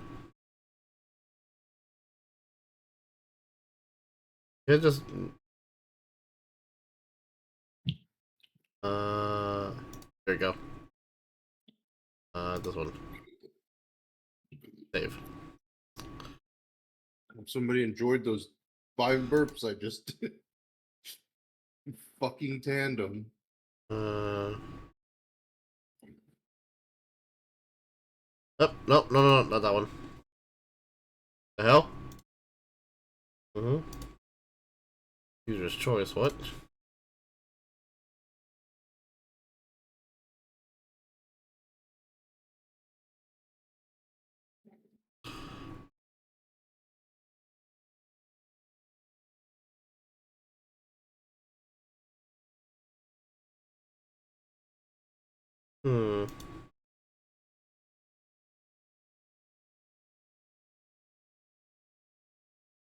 Yeah, just there you go. This one. Save. If somebody enjoyed those 5 burps I just did. Fucking tandem. Oh, no, not that one. The hell? User's choice, what?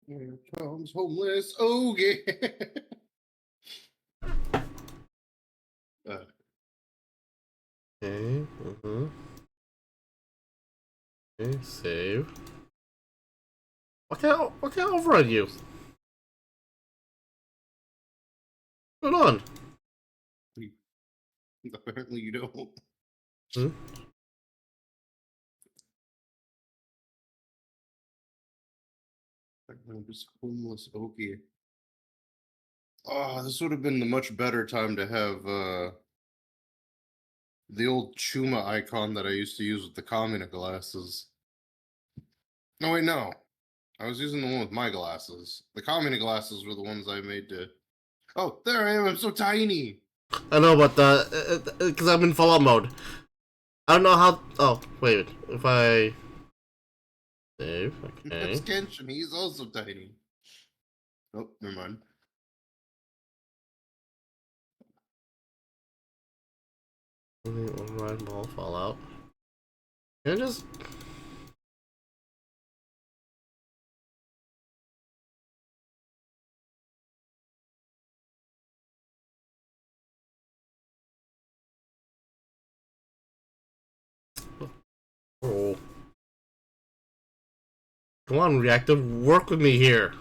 Here comes homeless Ogie. Okay, Okay, save. What can't I override you? What's going on? Apparently you don't. Just homeless Okie. Oh, this would have been the much better time to have the old Chuma icon that I used to use with the Kamina glasses. No, wait, no. I was using the one with my glasses. The Kamina glasses were the ones I made to... Oh, there I am. I'm so tiny. I know, but because I'm in Fallout mode. I don't know how. Oh, wait. If I save, okay. That's Kenshin. He's also tiny. Oh, never mind. Override all Fallout. Can I just? Oh. Come on, Reactive, work with me here.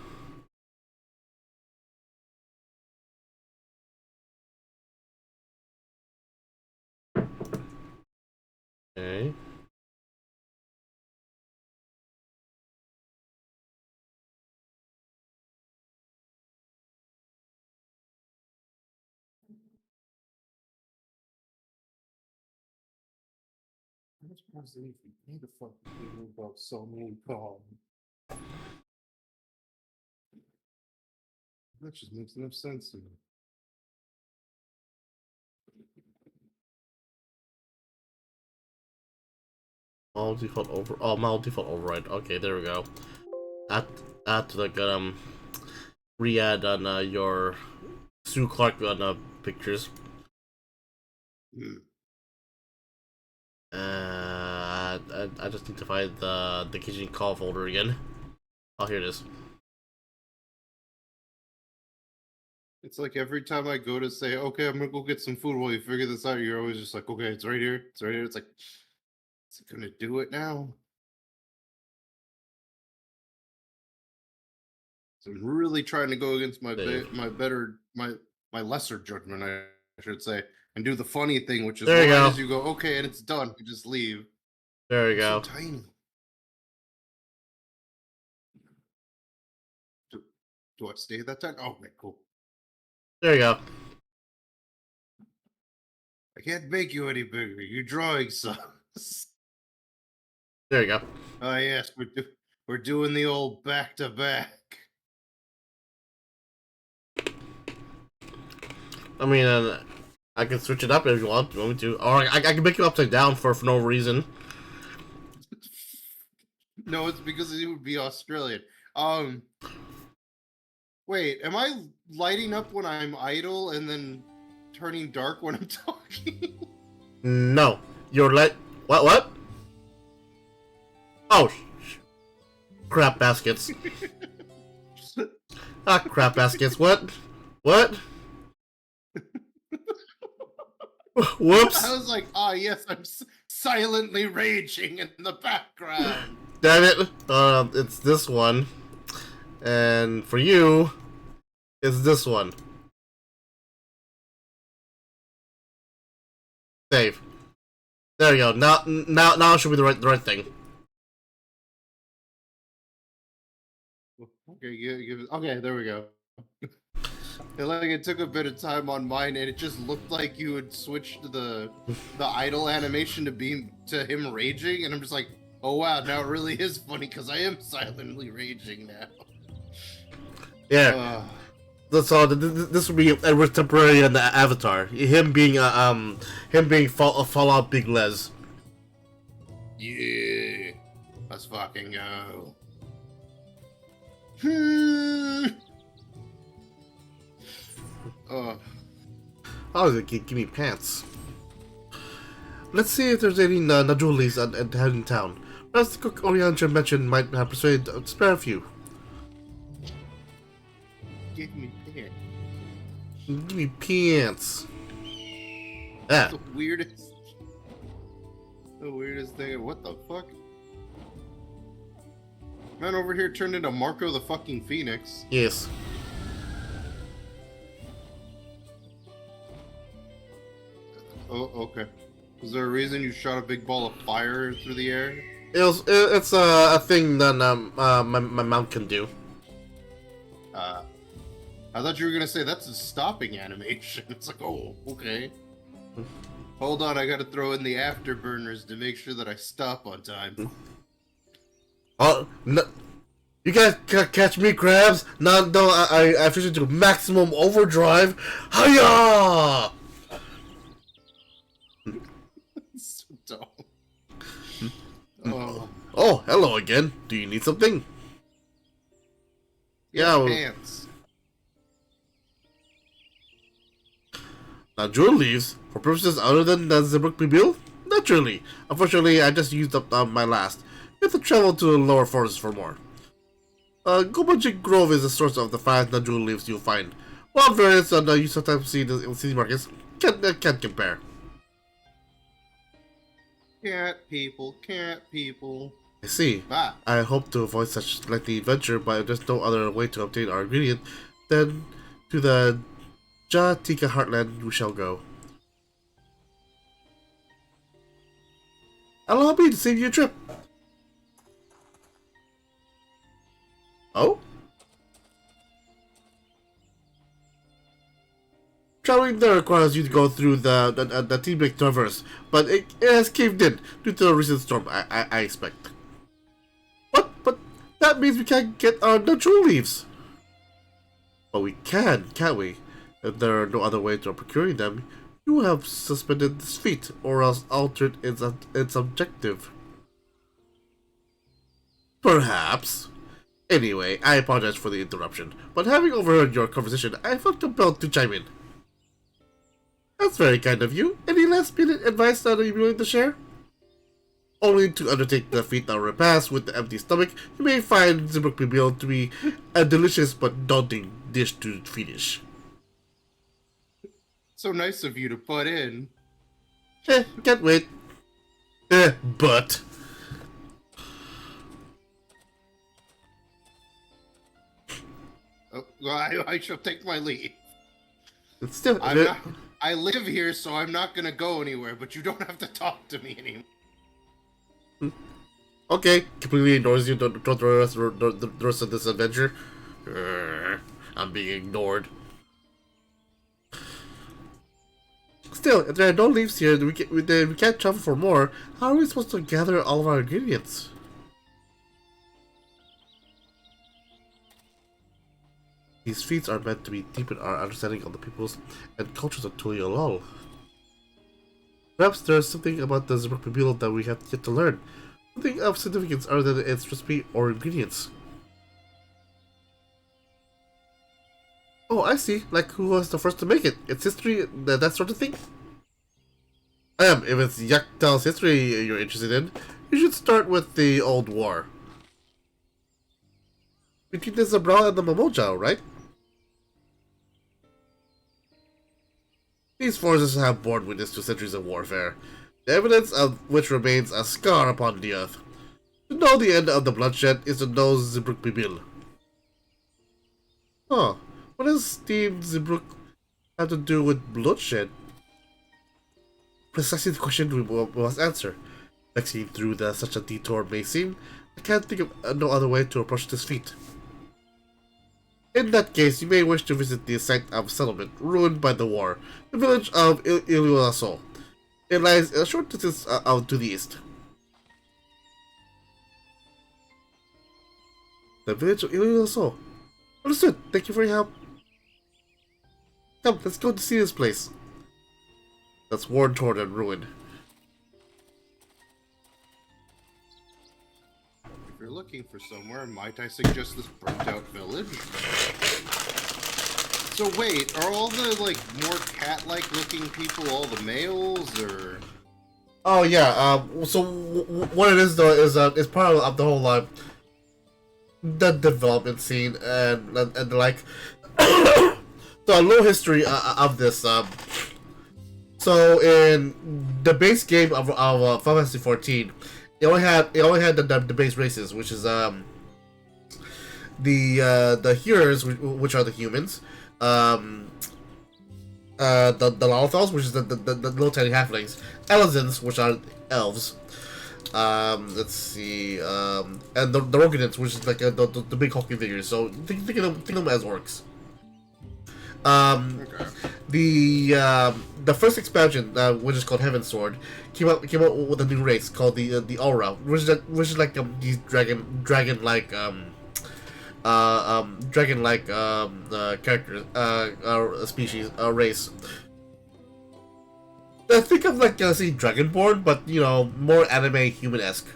Okay. I'm surprised they even made a fucking game about so many calls. That just makes enough sense to me. Mal default override. Okay, there we go. Add to the re-add on your Sue Clark on pictures. I just need to find the kitchen call folder again. Oh, here it is. It's like every time I go to say, okay, I'm gonna go get some food while you figure this out, you're always just like, okay, it's right here. It's right here. It's like, is it gonna do it now? So I'm really trying to go against my my lesser judgment, I should say, and do the funny thing, which is There you right go. as you go, okay, and it's done, you just leave. There we It's so go. tiny. Do I stay that time? Oh, okay, cool. There you go. I can't make you any bigger. Your drawing sucks. There you go. Oh yes, we're doing the old back to back. I mean, I can switch it up if you want. You want me to? Or I can make you upside down for no reason. No, it's because he would be Australian. Wait, am I lighting up when I'm idle and then turning dark when I'm talking? No. You're like... What? Oh, crap baskets. Crap baskets. What? Whoops. I was like, yes, I'm silently raging in the background. Damn it. It's this one. And for you, it's this one. Save. There you go. Now should be the right thing. Okay, okay, there we go. It took a bit of time on mine, and it just looked like you had switched the idle animation to him raging, and I'm just like, oh wow, now it really is funny because I am silently raging now. Yeah. That's all. This would be a temporary in the avatar. Him being Fallout Big Les. Yeah, let's fucking go. Oh, give me pants. Let's see if there's any Najulis at head in town. Perhaps the cook Oriancha mentioned might have persuaded to spare a few. Give me pants. Give me pants. That's the weirdest thing. What the fuck? Man over here turned into Marco the fucking Phoenix. Yes. Oh, okay. Is there a reason you shot a big ball of fire through the air? It's a thing that my mom can do. I thought you were gonna say that's a stopping animation. It's like, oh, okay. Hold on, I gotta throw in the afterburners to make sure that I stop on time. Oh, no. You guys catch me, crabs? No, I officially do maximum overdrive. Hiya! So dumb. Oh, hello again. Do you need something? Yeah, well, pants. Now, Jewel leaves for purposes other than the Zebrook Bibil? Naturally. Unfortunately, I just used up my last. You have to travel to the lower forests for more. Gobajik Grove is the source of the finest Najul leaves you'll find. While variants you sometimes see in city markets can't compare. Cat people. I see. I hope to avoid such lengthy adventure, but there's no other way to obtain our ingredient than to the Jatika Heartland we shall go. Allow me to save you a trip. Oh? Traveling there requires you to go through the T-Brick Traverse, but it has caved in due to a recent storm, I expect. What? But that means we can't get our natural leaves. But we can, can't we? If there are no other way to procuring them, you have suspended this feat, or else altered its objective. Perhaps. Anyway, I apologize for the interruption, but having overheard your conversation, I felt compelled to chime in. That's very kind of you. Any last-minute advice that you're willing to share? Only to undertake the feat of repast with the empty stomach, you may find Zebrook Bibil to be a delicious but daunting dish to finish. So nice of you to butt in. Can't wait. But. Oh, I shall take my leave. It's still. I live here, so I'm not gonna go anywhere, but you don't have to talk to me anymore. Okay, completely ignores you the rest of this adventure. I'm being ignored. Still, if there are no leaves here, we can't travel for more. How are we supposed to gather all of our ingredients? These feats are meant to be deepen our understanding of the peoples and cultures of Tuliolol. Perhaps there's something about the Zeruk that we have yet to learn. Something of significance other than its recipe or ingredients. Oh, I see. Like who was the first to make it? Its history, that sort of thing? If it's Yaktal's history you're interested in, you should start with the Old War. Between the Zabral and the Momojao, right? These forces have borne witness to centuries of warfare, the evidence of which remains a scar upon the earth. To know the end of the bloodshed is to know Zibruk Bibil. Huh. What does Steve Zibruk have to do with bloodshed? Precisely the question we must answer. Vexing through such a detour may seem, I can't think of no other way to approach this feat. In that case, you may wish to visit the site of settlement ruined by the war, the village of Iluaso. It lies a short distance out to the east. The village of Iluaso. Understood. Thank you for your help. Come, let's go to see this place. That's worn, torn, and ruined. If you're looking for somewhere, might I suggest this burnt-out village? So wait, are all the, like, more cat-like looking people all the males, or...? Oh, yeah, so what it is, though, is it's part of the whole, the development scene, and like... So, a little history of this, so in the base game of Final Fantasy 14, it only had the base races, which is the heroes, which are the humans, the Lalthals, which is the little tiny halflings, Elizans, which are elves. Let's see, and the Roganins, which is like the big hulking figures. So think of them as orcs. Okay. The first expansion, which is called Heaven's Sword, came out with a new race called the Aura, which is like these dragon like characters, species, race. I think of like say Dragonborn, but you know, more anime human-esque.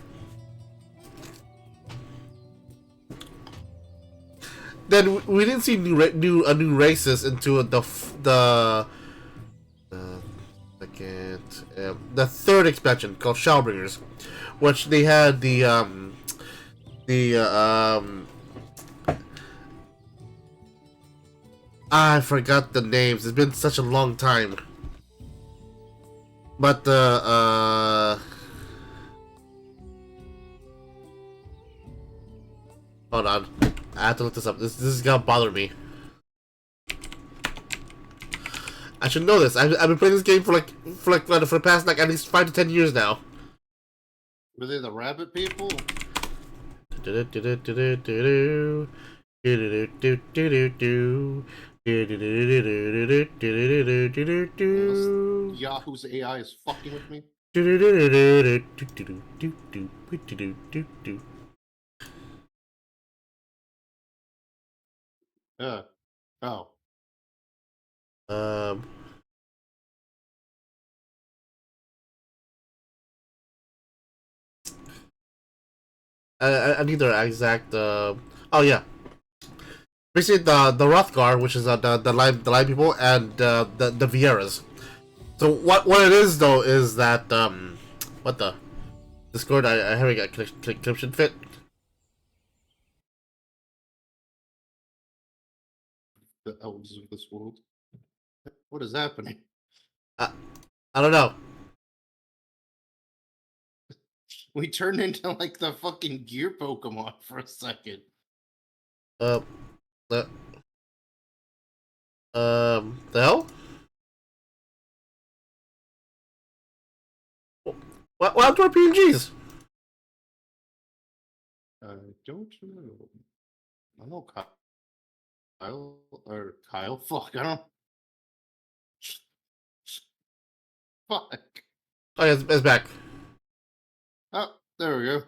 Then we didn't see new races into the third expansion called Shadowbringers, which they had I forgot the names. It's been such a long time. But hold on. I have to look this up. This is gonna bother me. I should know this. I've been playing this game for the past like at least 5 to 10 years now. Were they the rabbit people? Yahoo's AI is fucking with me. Oh. Um, I need the exact. Oh yeah, basically the Rothgar, which is the line people, and the Vieras. So what it is though is that what the Discord I haven't got connection fit. The elves of this world. What is happening? I don't know. We turned into like the fucking gear Pokemon for a second. The the hell? What happened to our PNGs? Don't know. I don't know Kyle or Kyle. Fuck, I don't. Fuck. Oh, yeah, it's back. Oh, there we go.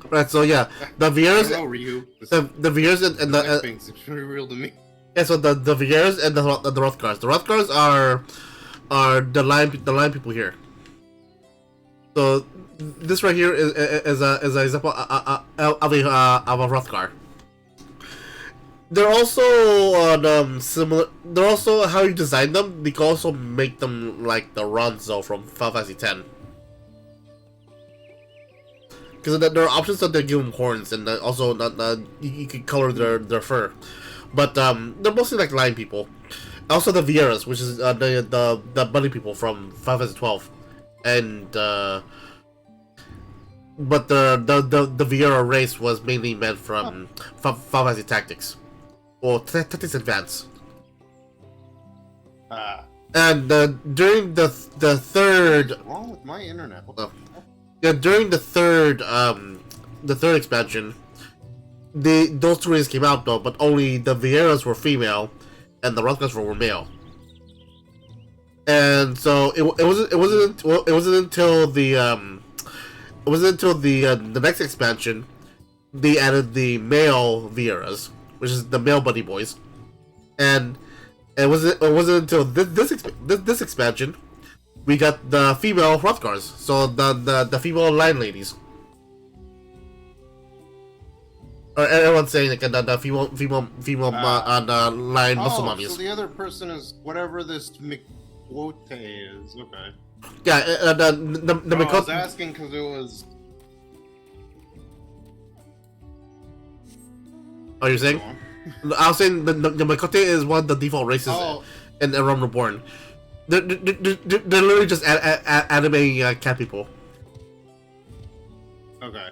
Right, so yeah, the Vieras, I don't know, Ryu. the Vieras and the thing seems pretty real to me. yeah, so the Vieras and the Rothgars. The Rothgars are the line people here. So this right here is an example of a Rothgar. They're also on similar. They're also how you design them. You can also make them like the Ronzo from Final Fantasy X. Because there are options that they give them horns, and also you can color their fur. But they're mostly like line people. Also the Vieras, which is the bunny people from Final Fantasy 12, and but the Viera race was mainly meant from Final Fantasy Tactics, or Tactics Advance. And during the third. What's wrong with my internet? What the fuck? Yeah, during the third expansion, those two races came out though, but only the Vieras were female, and the Rothgars were male. And so it wasn't until the next expansion they added the male Vieras, which is the male Bunny Boys, and it wasn't until this expansion we got the female Rothgars, so the female line ladies. Or everyone's saying like the female line muscle mummies. So the other person is whatever this McQuote is. Okay. Yeah, the I was asking because it was. Oh, you're saying? I was saying the Makote is one of the default races in Realm Reborn. They're literally just anime cat people. Okay,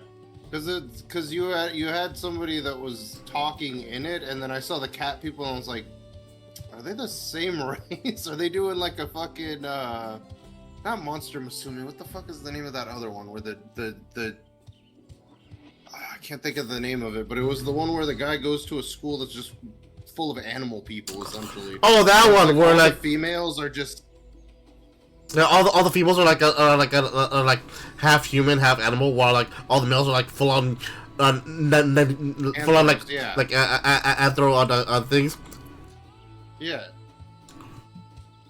because you had somebody that was talking in it, and then I saw the cat people, and I was like, are they the same race? Are they doing like a fucking not Monster Musume? What the fuck is the name of that other one where the I can't think of the name of it, but it was the one where the guy goes to a school that's just full of animal people, essentially. Oh, that one like, where all like the females are just. Yeah, all the females are like like half human, half animal, while like all the males are like full on like yeah. like anthro on things. Yeah.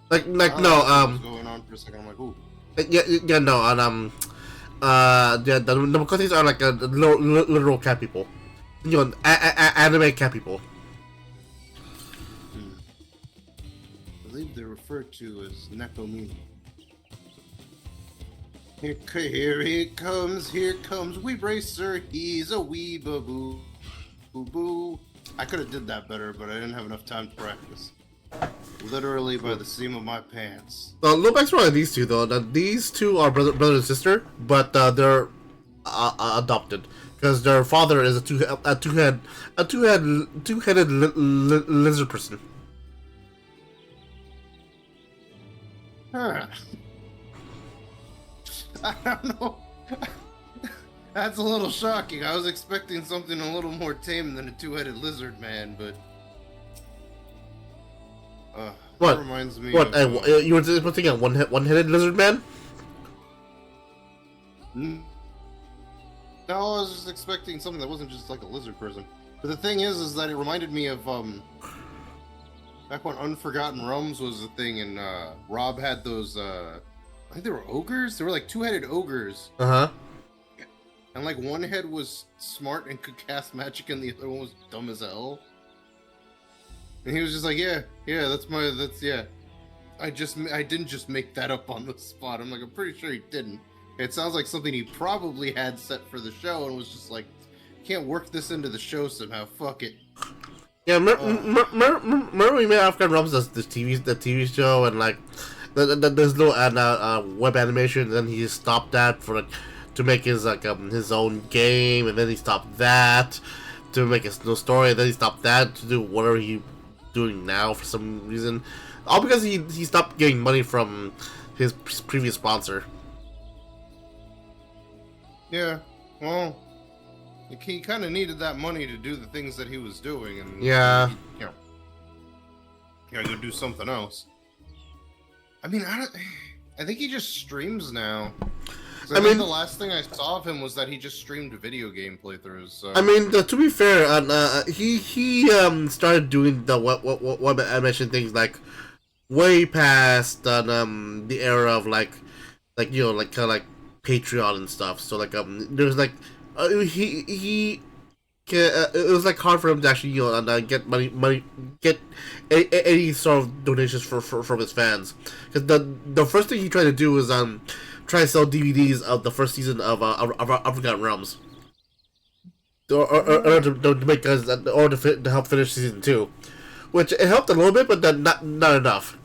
Like no what was going on for a second. I'm like, ooh. Yeah no and yeah the Makotes are like literal cat people, you know, anime cat people. I believe they're referred to as Nekomimi. Here it comes, Weeb Racer, he's a weebaboo, boo. I could have did that better, but I didn't have enough time to practice. Literally by the seam of my pants. A little backstory on these two though, that these two are brother and sister, but they're adopted because their father is a two-headed lizard person. Huh. I don't know. That's a little shocking. I was expecting something a little more tame than a two-headed lizard man, but what that reminds me. What? Of, you were expecting a one-headed lizard man? No, I was just expecting something that wasn't just like a lizard person. But the thing is that it reminded me of back when Unforgotten Realms was a thing, and Rob had those. I think they were ogres. They were like two-headed ogres. And like one head was smart and could cast magic, and the other one was dumb as hell. And he was just like, yeah, yeah. I didn't just make that up on the spot. I'm like, I'm pretty sure he didn't. It sounds like something he probably had set for the show, and was just like, can't work this into the show somehow. Fuck it. Yeah, remember we made African Realms the TV show, and like there's no web animation. And then he stopped that for to make his his own game, and then he stopped that to make his no story, and then he stopped that to do whatever he doing now for some reason. All because he stopped getting money from his previous sponsor. Yeah, well, he kind of needed that money to do the things that he was doing, and yeah, you know, go do something else. I mean, I think he just streams now. I mean, the last thing I saw of him was that he just streamed video game playthroughs. So. I mean, to be fair, he started doing the what I mentioned things like way past the era of like you know like kind of like Patreon and stuff. So like there's like it was like hard for him to actually you know get money get any sort of donations from his fans, because the first thing he tried to do was try to sell DVDs of the first season of Forgotten Realms, or to make or to help finish season 2, which it helped a little bit, but then not enough.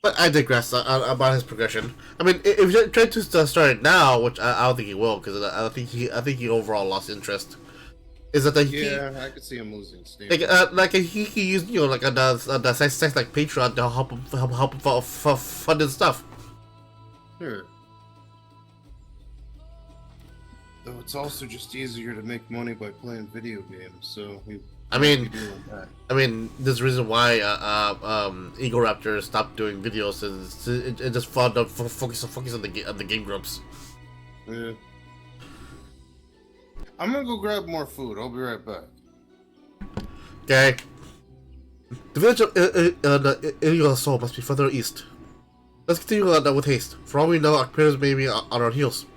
But I digress about his progression. I mean, if you try to start it now, which I don't think he will, because I think he overall lost interest. Is that I could see him losing steam. Like he used you know like the sites like Patreon to help him fund his stuff. Sure. Though it's also just easier to make money by playing video games, so I mean, there's a reason why Eagle Raptor stopped doing videos, is it just focus on the game groups. Yeah. I'm gonna go grab more food. I'll be right back. Okay. The village of Illegal Soul must be further east. Let's continue with haste. For all we know, our players may be on our heels.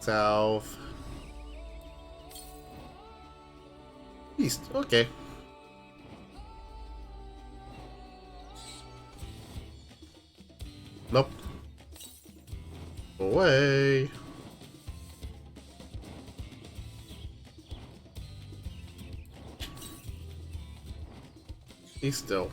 South. East. Okay. Nope. Away. He's still.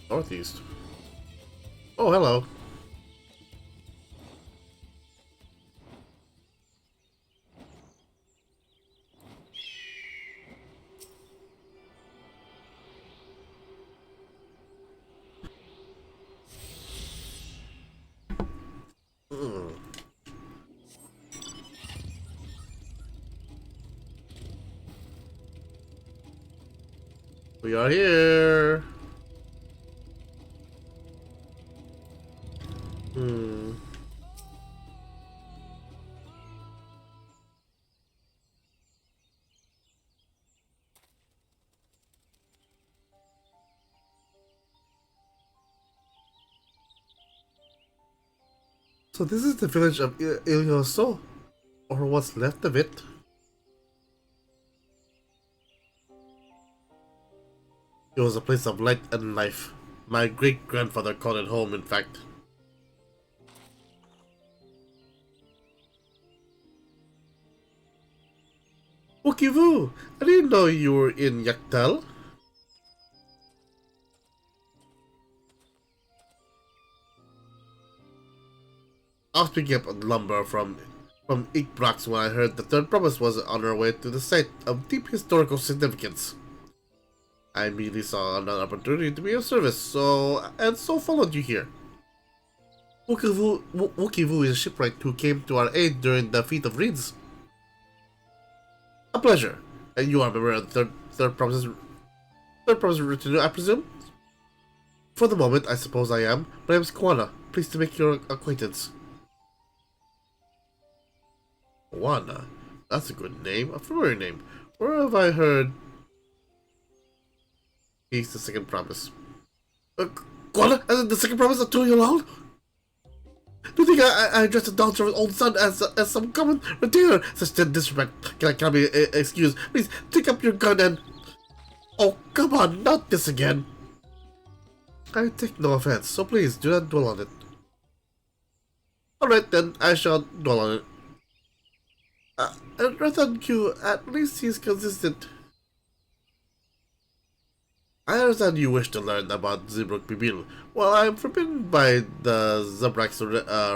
Northeast. Oh, hello. We are here. So this is the village of Ilioso, or what's left of it. It was a place of light and life. My great-grandfather called it home, in fact. Okivu! I didn't know you were in Yaktal. I was picking up lumber from Ikbrax when I heard the third promise was on our way to the site of deep historical significance. I immediately saw another opportunity to be of service, so followed you here. Wukivu is a shipwright who came to our aid during the Feat of Reeds. A pleasure. And you are a member of the third promise written, I presume? For the moment, I suppose I am. My name is Kwana. Pleased to make your acquaintance. Kwana? That's a good name. A familiar name. Where have I heard... He's the second promise. What? The second promise of 2 years old? Do you think I addressed the Dawntrail's old son as some common retainer? Such disrespect cannot be excused. Please, take up your gun and... Oh, come on, not this again. I take no offense, so please, do not dwell on it. Alright then, I shall dwell on it. Rather than you, at least he's consistent. I understand you wish to learn about Zeebrugge Bibil. Well, I'm forbidden by the Zabrax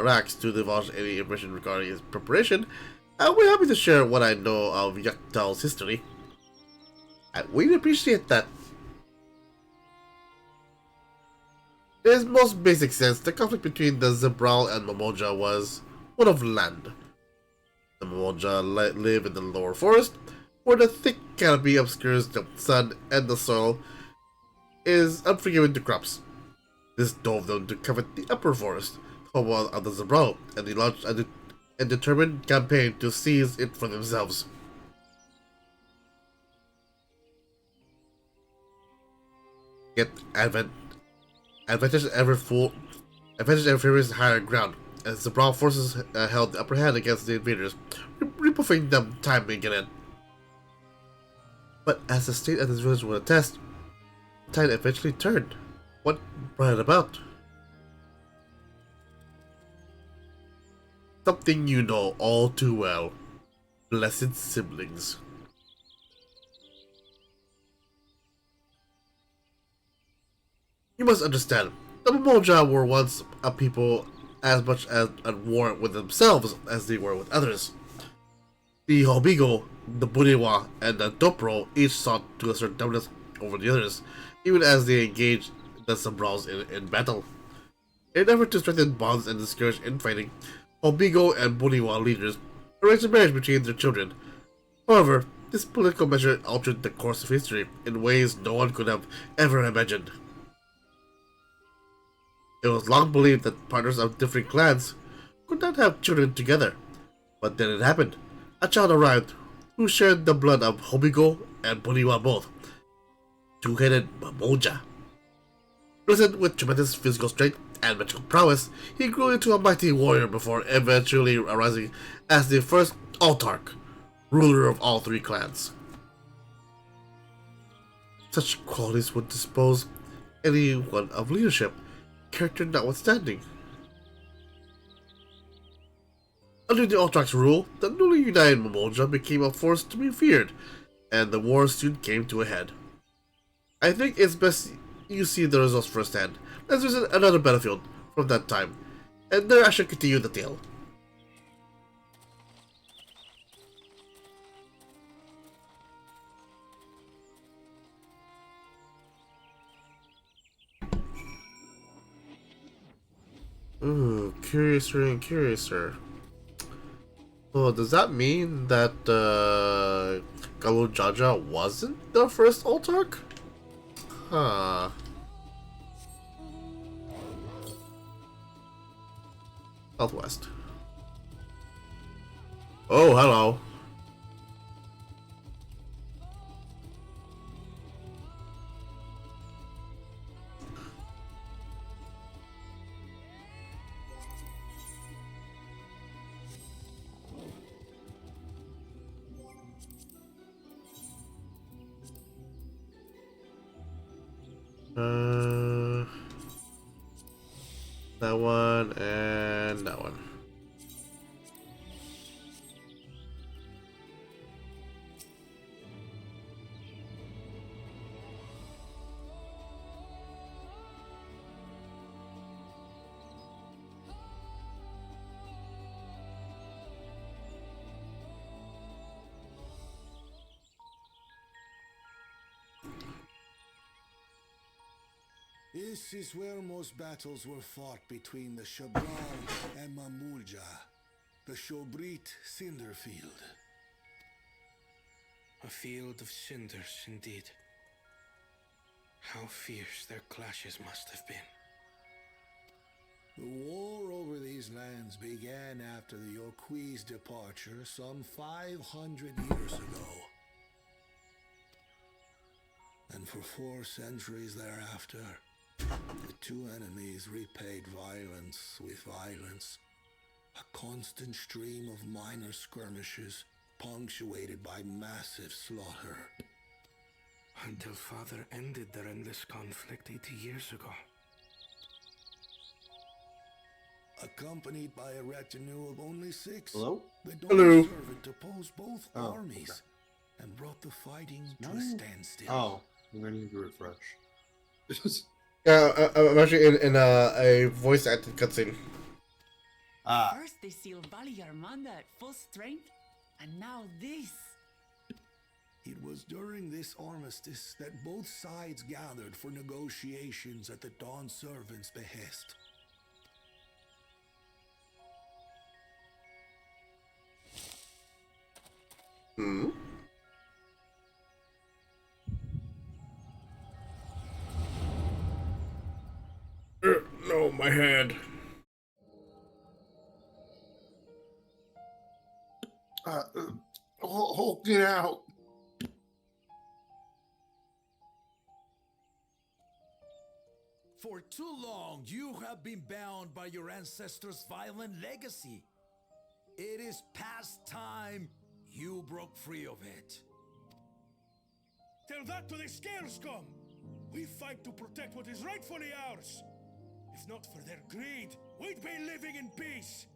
Rax to divulge any information regarding his preparation. I'll be happy to share what I know of Yaktal's history. I really appreciate that. In its most basic sense, the conflict between the Zebral and Momoja was one of land. The Momoja live in the lower forest, where the thick canopy obscures the sun and the soil is unforgiving to crops. This drove them to covet the upper forest, home of the Zebral, and they launched a determined campaign to seize it for themselves. Yet advantage ever favors higher ground, as the Zebral forces held the upper hand against the invaders, rebuffing them time and again. But as the state and its village would attest, the tide eventually turned. What brought it about? Something you know all too well. Blessed siblings. You must understand, the Momoja were once a people as much as at war with themselves as they were with others. The Hobigo, the Buniwa, and the Dopro each sought to assert dominance over the others, even as they engaged the Zabrals in battle. In an effort to strengthen bonds and discourage infighting, Hobigo and Buniwa leaders arranged a marriage between their children. However, this political measure altered the course of history in ways no one could have ever imagined. It was long believed that partners of different clans could not have children together, but then it happened. A child arrived who shared the blood of Hobigo and Buniwa both. Two-headed Momoja. Blessed with tremendous physical strength and magical prowess, he grew into a mighty warrior before eventually arising as the first Autarch, ruler of all 3 clans. Such qualities would dispose anyone of leadership, character notwithstanding. Under the Autarch's rule, the newly united Momoja became a force to be feared, and the war soon came to a head. I think it's best you see the results firsthand. Let's visit another battlefield from that time, and there I shall continue the tale. Ooh, curiouser and curiouser. So does that mean that Galu Jaja wasn't the first Autarch? Huh. Southwest. Oh, hello. That one and that one. This is where most battles were fought between the Shabral and Mamulja, the Shobrit Cinder Field. A field of cinders, indeed. How fierce their clashes must have been. The war over these lands began after the Yokui's departure some 500 years ago. And and for 4 centuries thereafter, the two enemies repaid violence with violence. A constant stream of minor skirmishes, punctuated by massive slaughter. Until Father ended their endless conflict 80 years ago. Accompanied by a retinue of only 6, Hello? the Hello. Dawn servant opposed both armies and brought the fighting to a standstill. Oh, I'm gonna need to refresh. I'm actually in a voice acted cutscene. First they sealed Valley Armanda at full strength, and now this. It was during this armistice that both sides gathered for negotiations at the Dawn servant's behest. Hmm. No, my head. Hulking out. For too long, you have been bound by your ancestors' violent legacy. It is past time you broke free of it. Tell that to the Scale Scum! We fight to protect what is rightfully ours. If not for their greed, we'd be living in peace.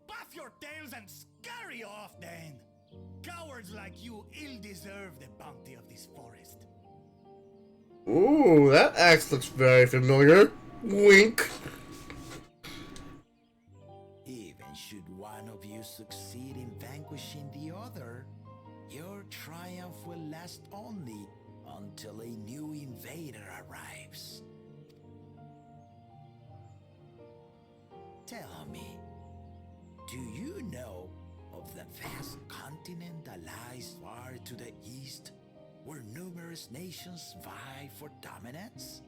Buff your tails and scurry off then! Cowards like you ill deserve the bounty of this forest. Ooh, that axe looks very familiar. Wink. Even should one of you succeed in vanquishing the other, your triumph will last only until a new invader arrives. Tell me, do you know of the vast continent that lies far to the east, where numerous nations vie for dominance?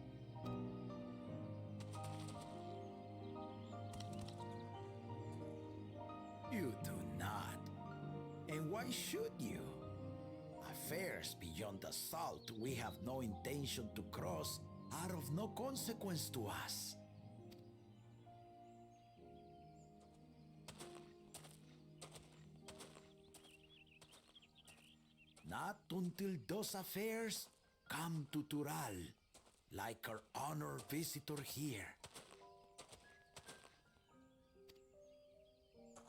You do not. And why should you? Affairs beyond the salt we have no intention to cross are of no consequence to us. Not until those affairs come to Tural, like our honored visitor here.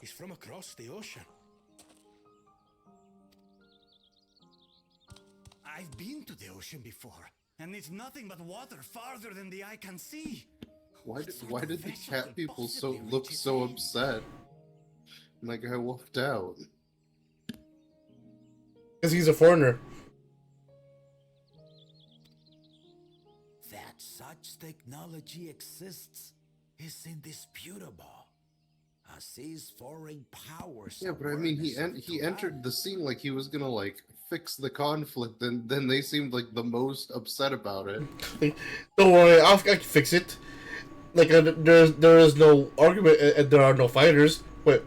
He's from across the ocean. I've been to the ocean before, and it's nothing but water farther than the eye can see. Why What did sort the of vessel cat could people possibly look reach his so hand? upset? And that guy walked out. Because he's a foreigner. That such technology exists is indisputable. As is foreign powers. Yeah, but I mean, he entered the scene like he was gonna like fix the conflict, and then they seemed like the most upset about it. Don't worry, I can fix it. Like, there is no argument, and there are no fighters. Wait,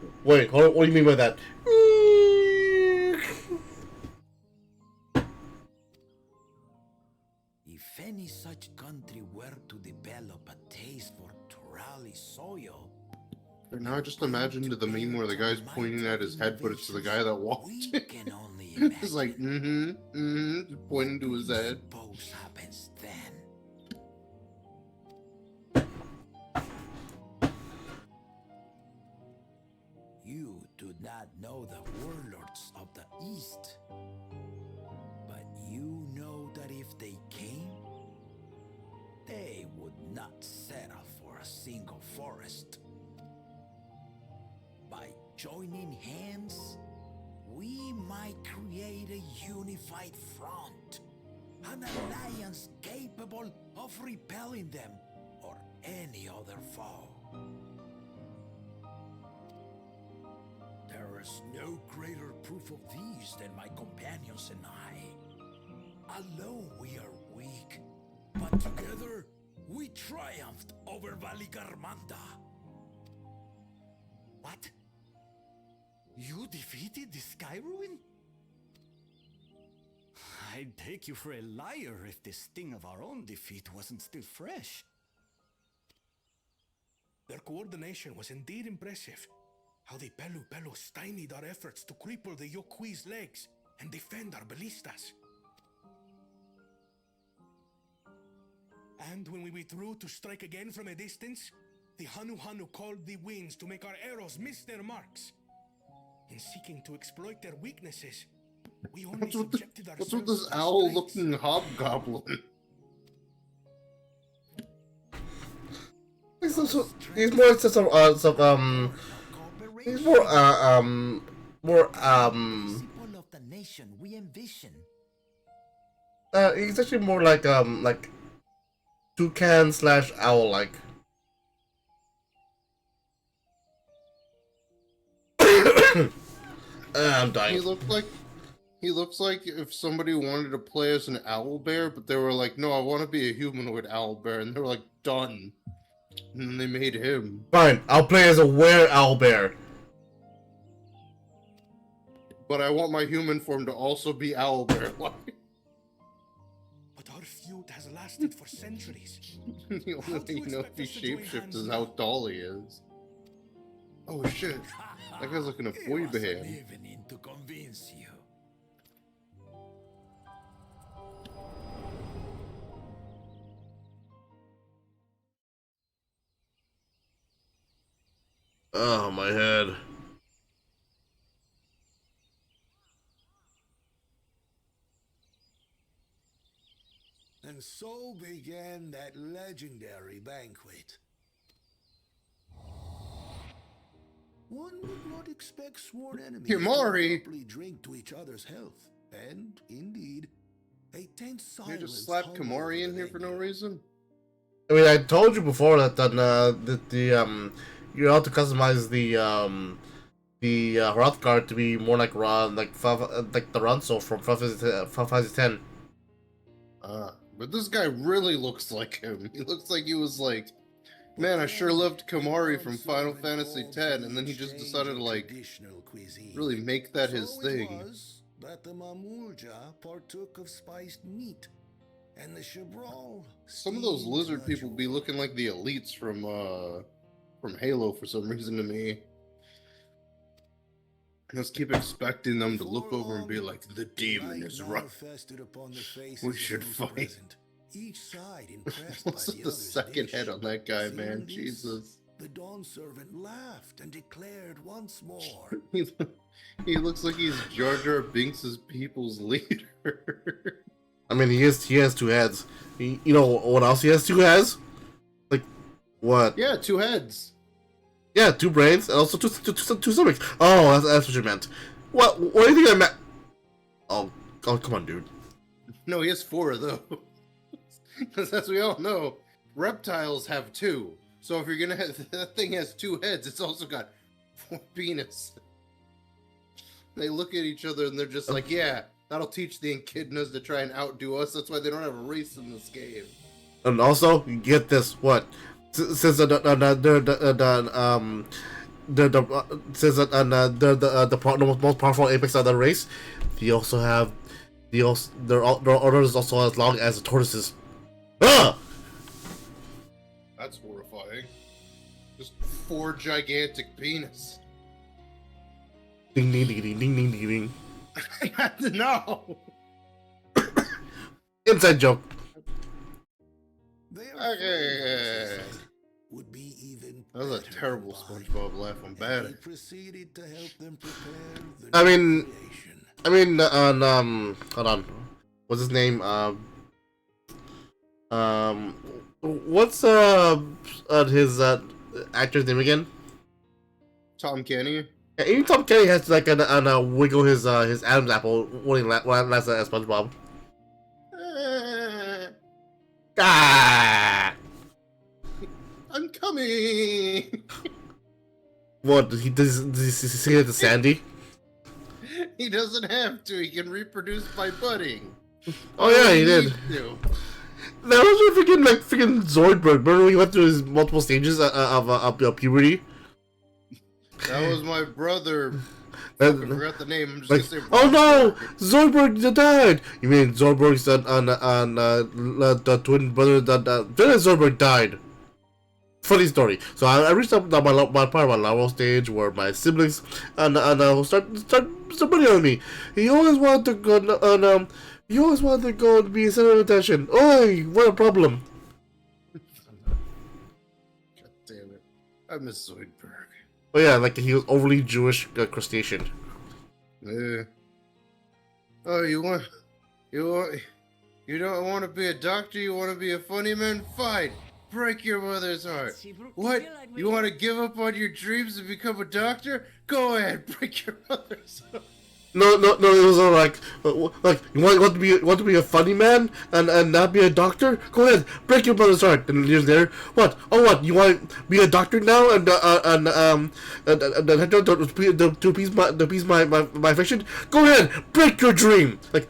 hold on, what do you mean by that? If any such country were to develop a taste for Turali soil, But now I just imagined the meme where the guy's pointing at his head, but it's the guy that walked. we can only imagine. It's like, just pointing to his head. Suppose happens then. You do not know the warlords of the East, but you know that if they came, they would not settle for a single forest. By joining hands, we might create a unified front, an alliance capable of repelling them or any other foe. There is no greater proof of these than my companions and I. Alone we are weak, but together we triumphed over Valigarmanda. What? You defeated the Sky Ruin? I'd take you for a liar if the sting of our own defeat wasn't still fresh. Their coordination was indeed impressive. How they pelu stymied our efforts to cripple the Yokui's legs and defend our ballistas. And when we withdrew to strike again from a distance, the Hanu called the winds to make our arrows miss their marks. In seeking to exploit their weaknesses, we only subjected ourselves What's with this to owl-looking hobgoblin? He's more just he's more Symbol of the nation we envision. he's actually more like toucan / owl like. I'm dying. He looks like if somebody wanted to play as an owl bear, but they were like, no, I want to be a humanoid owl bear, and they were like, done. And then they made him. Fine, I'll play as a were-owl bear. But I want my human form to also be owl bear. But our feud has lasted for centuries. The only thing you know if he shapeshifts is how tall he is. Oh shit. That guy's looking a boy bear. Evening to convince you. Oh, my head. And so began that legendary banquet. One would not expect sworn enemies Kimori! to probably drink to each other's health, and indeed, a tense silence. You just slapped hung Kimori over in the here for no venue. reason? I mean, I told you before that you're allowed to customize the Hrothgar to be more like like the Runso from Final Fantasy X. But this guy really looks like him. He looks like he was like, man, I sure loved Kimori from Final Fantasy X, and then he just decided to like really make that his thing. That the Mamulja partook of spiced meat, and the Chabral. Some of those lizard people be looking like the elites from Halo for some reason to me. I just keep expecting them to look over and be like, the demon is right. We should fight. Each side impressed What's by with the the other's second dish. head on that guy, Seeing man? this, Jesus. The Dawn servant laughed and declared once more. He looks like he's Jar Jar Binks' people's leader. I mean, he has two heads. You know what else he has two heads? Like, what? Yeah, two heads. Yeah, two brains and also two stomachs. Oh, that's what you meant. What do you think I meant? Oh, come on, dude. No, he has four of those. Because as we all know, reptiles have two. So if you're gonna have that thing has two heads, it's also got four penises. They look at each other and they're just like, yeah, that'll teach the echidnas to try and outdo us. That's why they don't have a race in this game. And also, you get this, what? Since the most powerful apex of the race, they also have their orders also as long as the tortoises. Ah! That's horrifying. Just four gigantic penis. Ding ding ding ding ding ding ding ding. I had to know. Inside joke. Okay. Would be even That was a better terrible combined. SpongeBob laugh. I'm And bad. he proceeded to help them prepare the I new mean- creation. Hold on. What's his name? What's his actor's name again? Tom Kenny. Yeah, even Tom Kenny has to like wiggle his Adam's apple when he laughs at SpongeBob. Ah! I'm coming. What does he say it to Sandy? He doesn't have to. He can reproduce by budding. Oh yeah, he did. To. That was a freaking Zoidberg. Remember when he went through his multiple stages of puberty? That was my brother I forgot the name. I'm just Like, gonna say. oh no, Zoidberg died. You mean Zoidberg's the twin brother that Zoidberg died? Funny story. So I reached up to my part of my larval stage where my siblings and start putting on me. He always wanted to go and be a center of attention. Oi, what a problem! God damn it! I miss Zoidberg. Oh yeah, like he was overly Jewish crustacean. Yeah. Oh, you don't want to be a doctor? You want to be a funny man? Fine. Break your mother's heart. What? You want to give up on your dreams and become a doctor? Go ahead, break your mother's heart. No, it was all like you want to be a funny man and not be a doctor? Go ahead, break your mother's heart. And you're there. What? Oh, what? You want to be a doctor now and to appease my affection? Go ahead, break your dream. Like,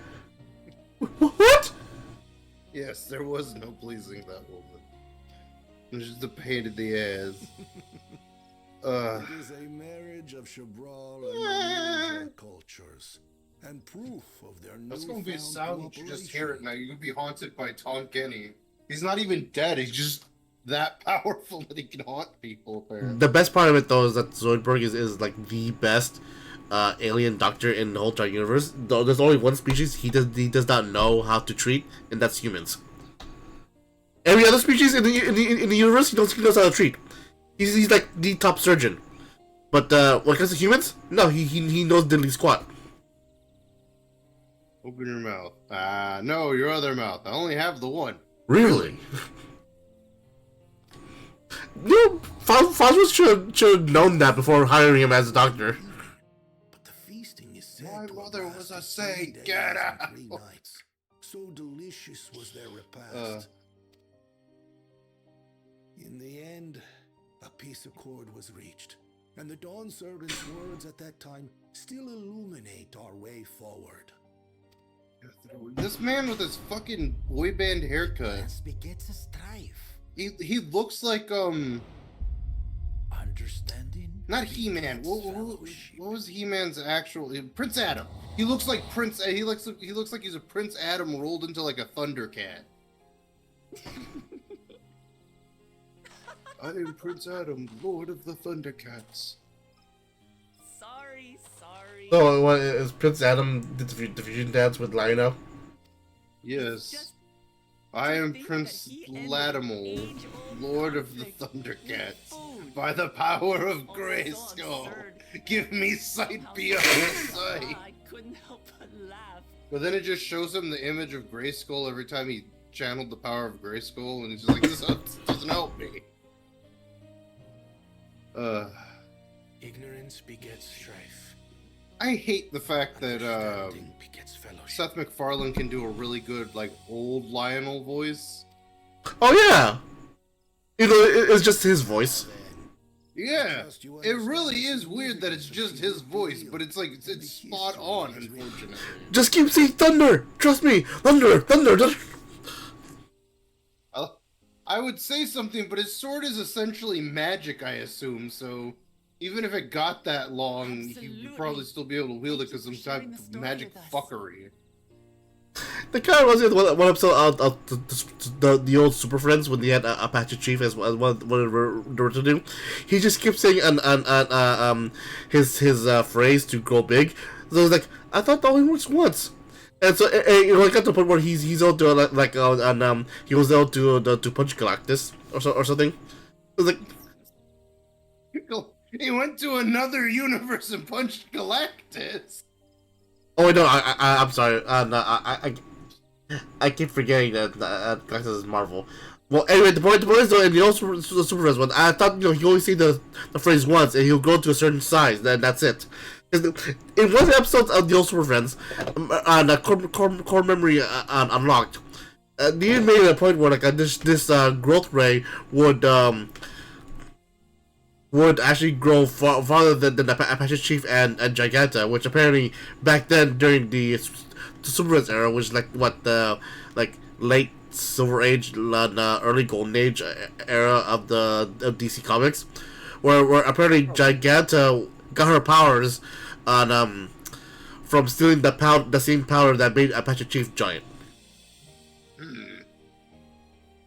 what? Yes, there was no pleasing that woman. It was just a pain in the ass. It is a marriage of Chabral and Malaysia cultures, and proof of their That's gonna be a newfound sound. You just hear it cooperation. now. You could be haunted by Tom Kenny. He's not even dead. He's just that powerful that he can haunt people. Apparently. The best part of it though is that Zoidberg is like the best alien doctor in the whole entire universe. Though there's only one species he does not know how to treat, and that's humans. Every other species in the universe he knows how to treat. He's like the top surgeon. But when it comes to humans, no, he knows diddly squat. Open your mouth. No, your other mouth. I only have the one. Really? You know, Foswell should have known that before hiring him as a doctor. But the feasting is said My to mother have was a lasted 3 saint. days Get and out. 3 nights. So delicious was their repast. In the end, a peace accord was reached, and the Dawn Servant's words at that time still illuminate our way forward. This man with his fucking boy band haircut. Lance begets a strife. He looks like Understanding. not He-Man. What was He-Man's actual Prince Adam? He looks like Prince. He looks like he's a Prince Adam rolled into like a Thundercat. I am Prince Adam, Lord of the Thundercats. Sorry. So what is Prince Adam did the fusion dance with Lionel? Yes. Just I am think Prince that he ended Latimer, age-old Lord of the conflict Thundercats. food. By the power of Oh, Grayskull, so absurd. give me sight How beyond sight. I couldn't help but laugh. But then it just shows him the image of Grayskull every time he channeled the power of Grayskull, and he's just like, this doesn't help me. Ignorance begets strife. I hate the fact that Understanding begets fellowship. Seth MacFarlane can do a really good, like, old Lionel voice. Oh yeah. You know, it's just his voice. Yeah, it really is weird that it's just his voice, but it's like, it's spot on, unfortunately. Just keep saying thunder. Trust me, thunder. I would say something, but his sword is essentially magic, I assume, so even if it got that long, he Absolutely. would probably still be able to wield it because some type sharing the of story magic with us. fuckery. The kind of was it one episode of the old Super Friends when they had Apache Chief as what they were to do. He just kept saying his phrase to grow big. So I was like, I thought that only works once. And so it got to the point where he's out to he was out to punch Galactus or something. It was like, He went to another universe and punched Galactus. oh no, I'm sorry. I keep forgetting that Galactus is Marvel. Well, anyway, the point is though, in the old Super Friends one, I thought he only say the phrase once and he'll grow to a certain size. That's it. In one episode of the old Super Friends, on core memory unlocked, they even made it a point where like this growth ray would actually grow farther than the Apache Chief and Giganta, which apparently back then during the Super Friends era was like what the late Silver Age, early Golden Age era of DC Comics, where apparently Giganta got her powers on from stealing the same powder that made Apache Chief giant.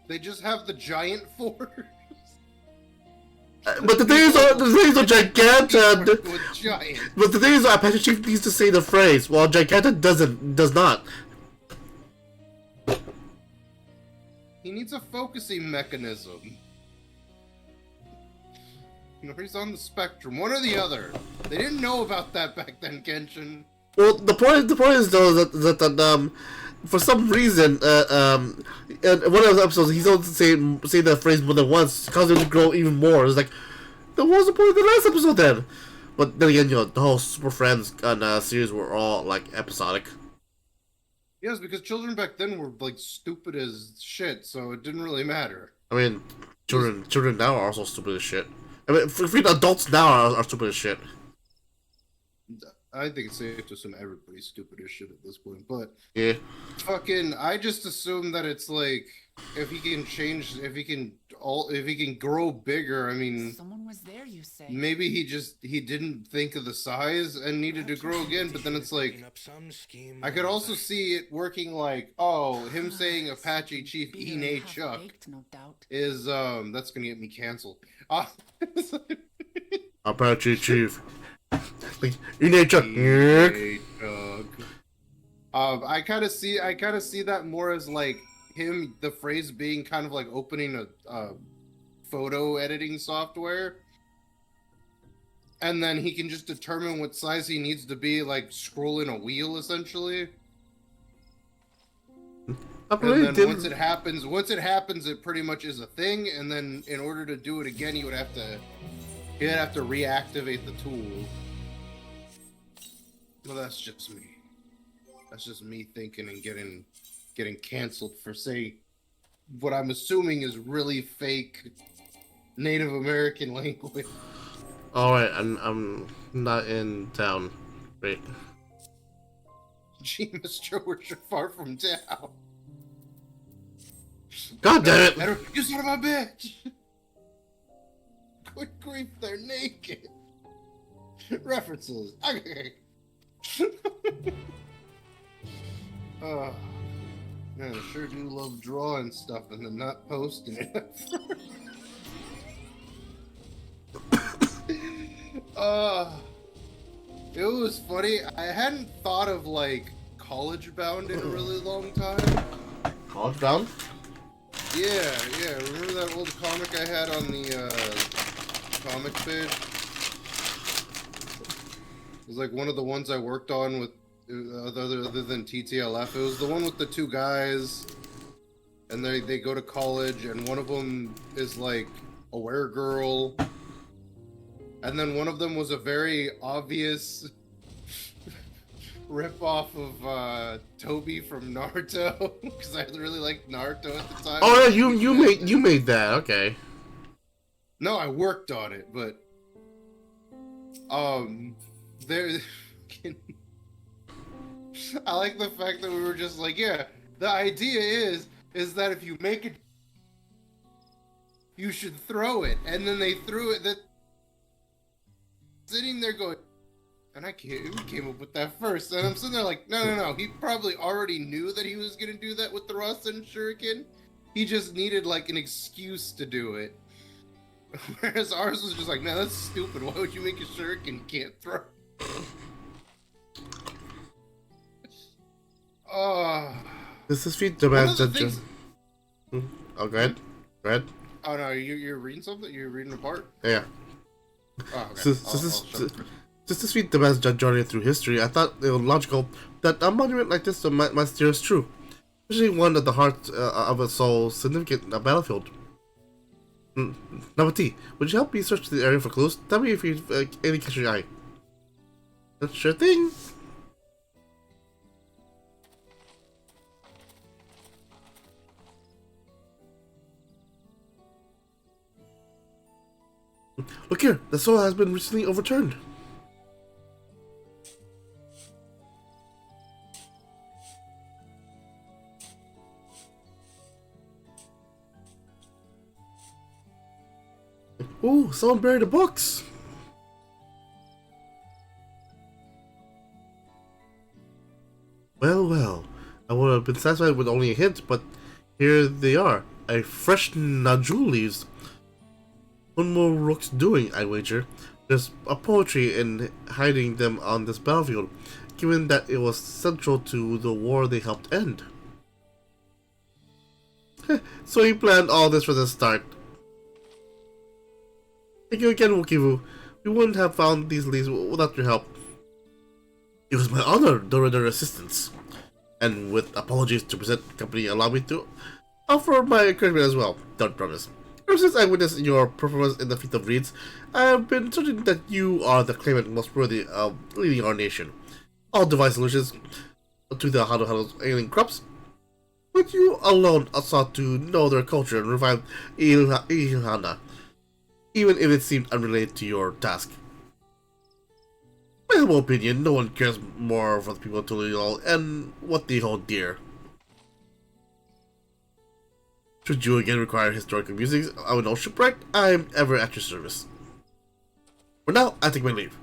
They just have the giant force. But the thing is, Gigantor. But the thing is, Apache Chief needs to say the phrase, while Gigantor does not. He needs a focusing mechanism. You know, he's on the spectrum, one or the other. They didn't know about that back then, Kenshin. Well, the point is though that for some reason in one of the episodes he's able to say the phrase more than once, causing him to grow even more. It's like, what was the point of the last episode then? But then again, you know, the whole Super Friends series were all like episodic. Yes, because children back then were like stupid as shit, so it didn't really matter. I mean, children now are also stupid as shit. I mean, adults now are stupid as shit. I think it's safe to assume everybody's stupid as shit at this point, but yeah, fucking, I just assume that it's like if he can change, if he can grow bigger. I mean, someone was there, you say? Maybe he didn't think of the size and needed to grow again. But then it's like, I could also see it working like, oh, him saying Apache Chief Ine Chuck is that's gonna get me canceled. Apache Chief. Ine Chuck. I kind of see that more as like him, the phrase being kind of like opening a photo editing software, and then he can just determine what size he needs to be, like scrolling a wheel essentially. And then once it happens, it pretty much is a thing. And then in order to do it again, he'd have to reactivate the tool. Well, that's just me. That's just me thinking and getting canceled for saying what I'm assuming is really fake Native American language. Alright, I'm not in town. Great. Gee, Mr. We're far from town. God damn it! You son of a bitch! Good grief, they're naked. References. Okay. Man, I sure do love drawing stuff and then not posting it. It was funny. I hadn't thought of like College Bound in a really long time. College Bound? Yeah. Remember that old comic I had on the comic page? It was like one of the ones I worked on with other than TTLF. It was the one with the two guys, and they go to college, and one of them is like a were-girl, and then one of them was a very obvious rip-off of Toby from Naruto, because I really liked Naruto at the time. Oh yeah, you made that, okay. No, I worked on it, but there. I like the fact that we were just like, yeah, the idea is that if you make it, you should throw it, and then they threw it. That sitting there going, and who came up with that first? And I'm sitting there like, no, he probably already knew that he was gonna do that with the Rasen Shuriken. He just needed like an excuse to do it. Whereas ours was just like, man, that's stupid. Why would you make a shuriken you can't throw? This is feed demands that Oh, go ahead. Oh no, you're reading something? You're reading a part? Yeah. Oh, okay. Since this feed demands journey through history, I thought it was logical that a monument like this might steer us true, especially one at the heart of a so significant battlefield. Number T, would you help me search the area for clues? Tell me if you any catch your eye. Sure thing. Look here, the soul has been recently overturned. Ooh, someone buried the books. have been satisfied with only a hint, but here they are. A fresh nodule leaves. What more Rook's doing, I wager? There's a poetry in hiding them on this battlefield, given that it was central to the war they helped end. So he planned all this from the start. Thank you again, Wookievu. We wouldn't have found these leads without your help. It was my honor to render assistance. And with apologies to present the company, allow me to offer my encouragement as well. Don't promise. Ever since I witnessed your performance in the Feat of Reeds, I have been certain that you are the claimant most worthy of leading our nation. I'll devise solutions to the Hado's ailing crops, but you alone sought to know their culture and revive Ilhana, even if it seemed unrelated to your task. In my humble opinion, no one cares more for the people of Tulio and what they hold dear. Should you again require historical music of an old shipwreck, I am ever at your service. For now, I take my leave.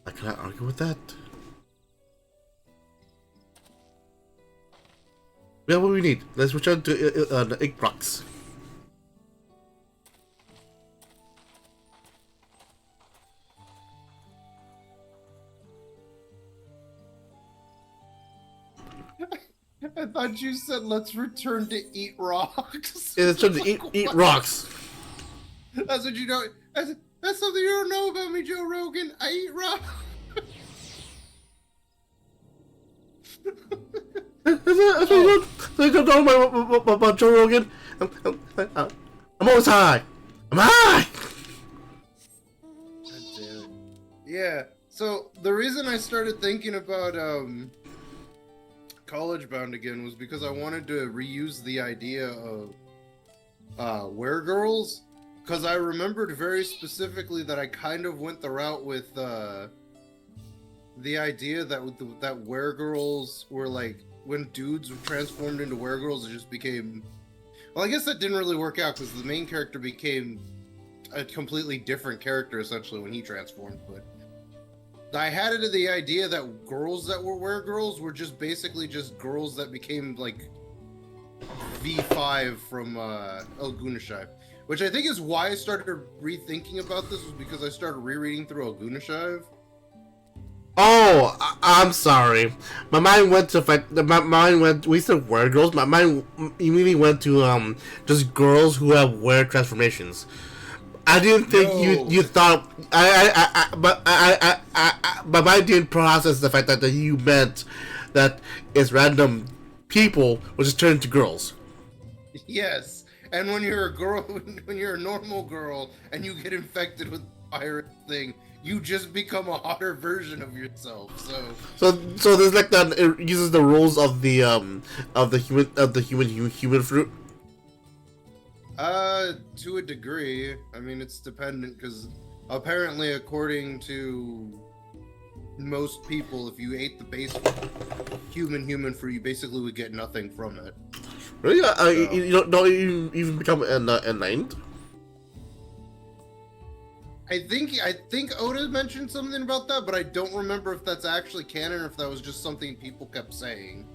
I cannot argue with that. We have what we need. Let's return to the ink rocks. I thought you said let's return to eat rocks. Yeah, let's return to eat rocks. That's what you know. That's something you don't know about me, Joe Rogan. I eat rocks. I don't know about Joe Rogan. I'm always high. I'm high. God damn it. Yeah. So the reason I started thinking about College Bound again was because I wanted to reuse the idea of weregirls, because I remembered very specifically that I kind of went the route with the idea that that weregirls were like when dudes were transformed into weregirls, it just became. Well, I guess that didn't really work out because the main character became a completely different character essentially when he transformed, but. I had it the idea that girls that were weregirls were just basically just girls that became like V5 from El Gunashai, which I think is why I started rethinking about this, was because I started rereading through El Gunashai. Oh, I'm sorry. My mind went to we said weregirls. My mind immediately went to just girls who have were transformations. I didn't think you thought but I didn't process the fact that you meant that it's random people will just turn into girls. Yes, and when you're a girl, when you're a normal girl and you get infected with the virus thing, you just become a hotter version of yourself. So there's like that. It uses the rules of the human fruit. To a degree. I mean, it's dependent because apparently, according to most people, if you ate the base human fruit, you basically would get nothing from it. Really? You don't even become enlightened? I think Oda mentioned something about that, but I don't remember if that's actually canon or if that was just something people kept saying.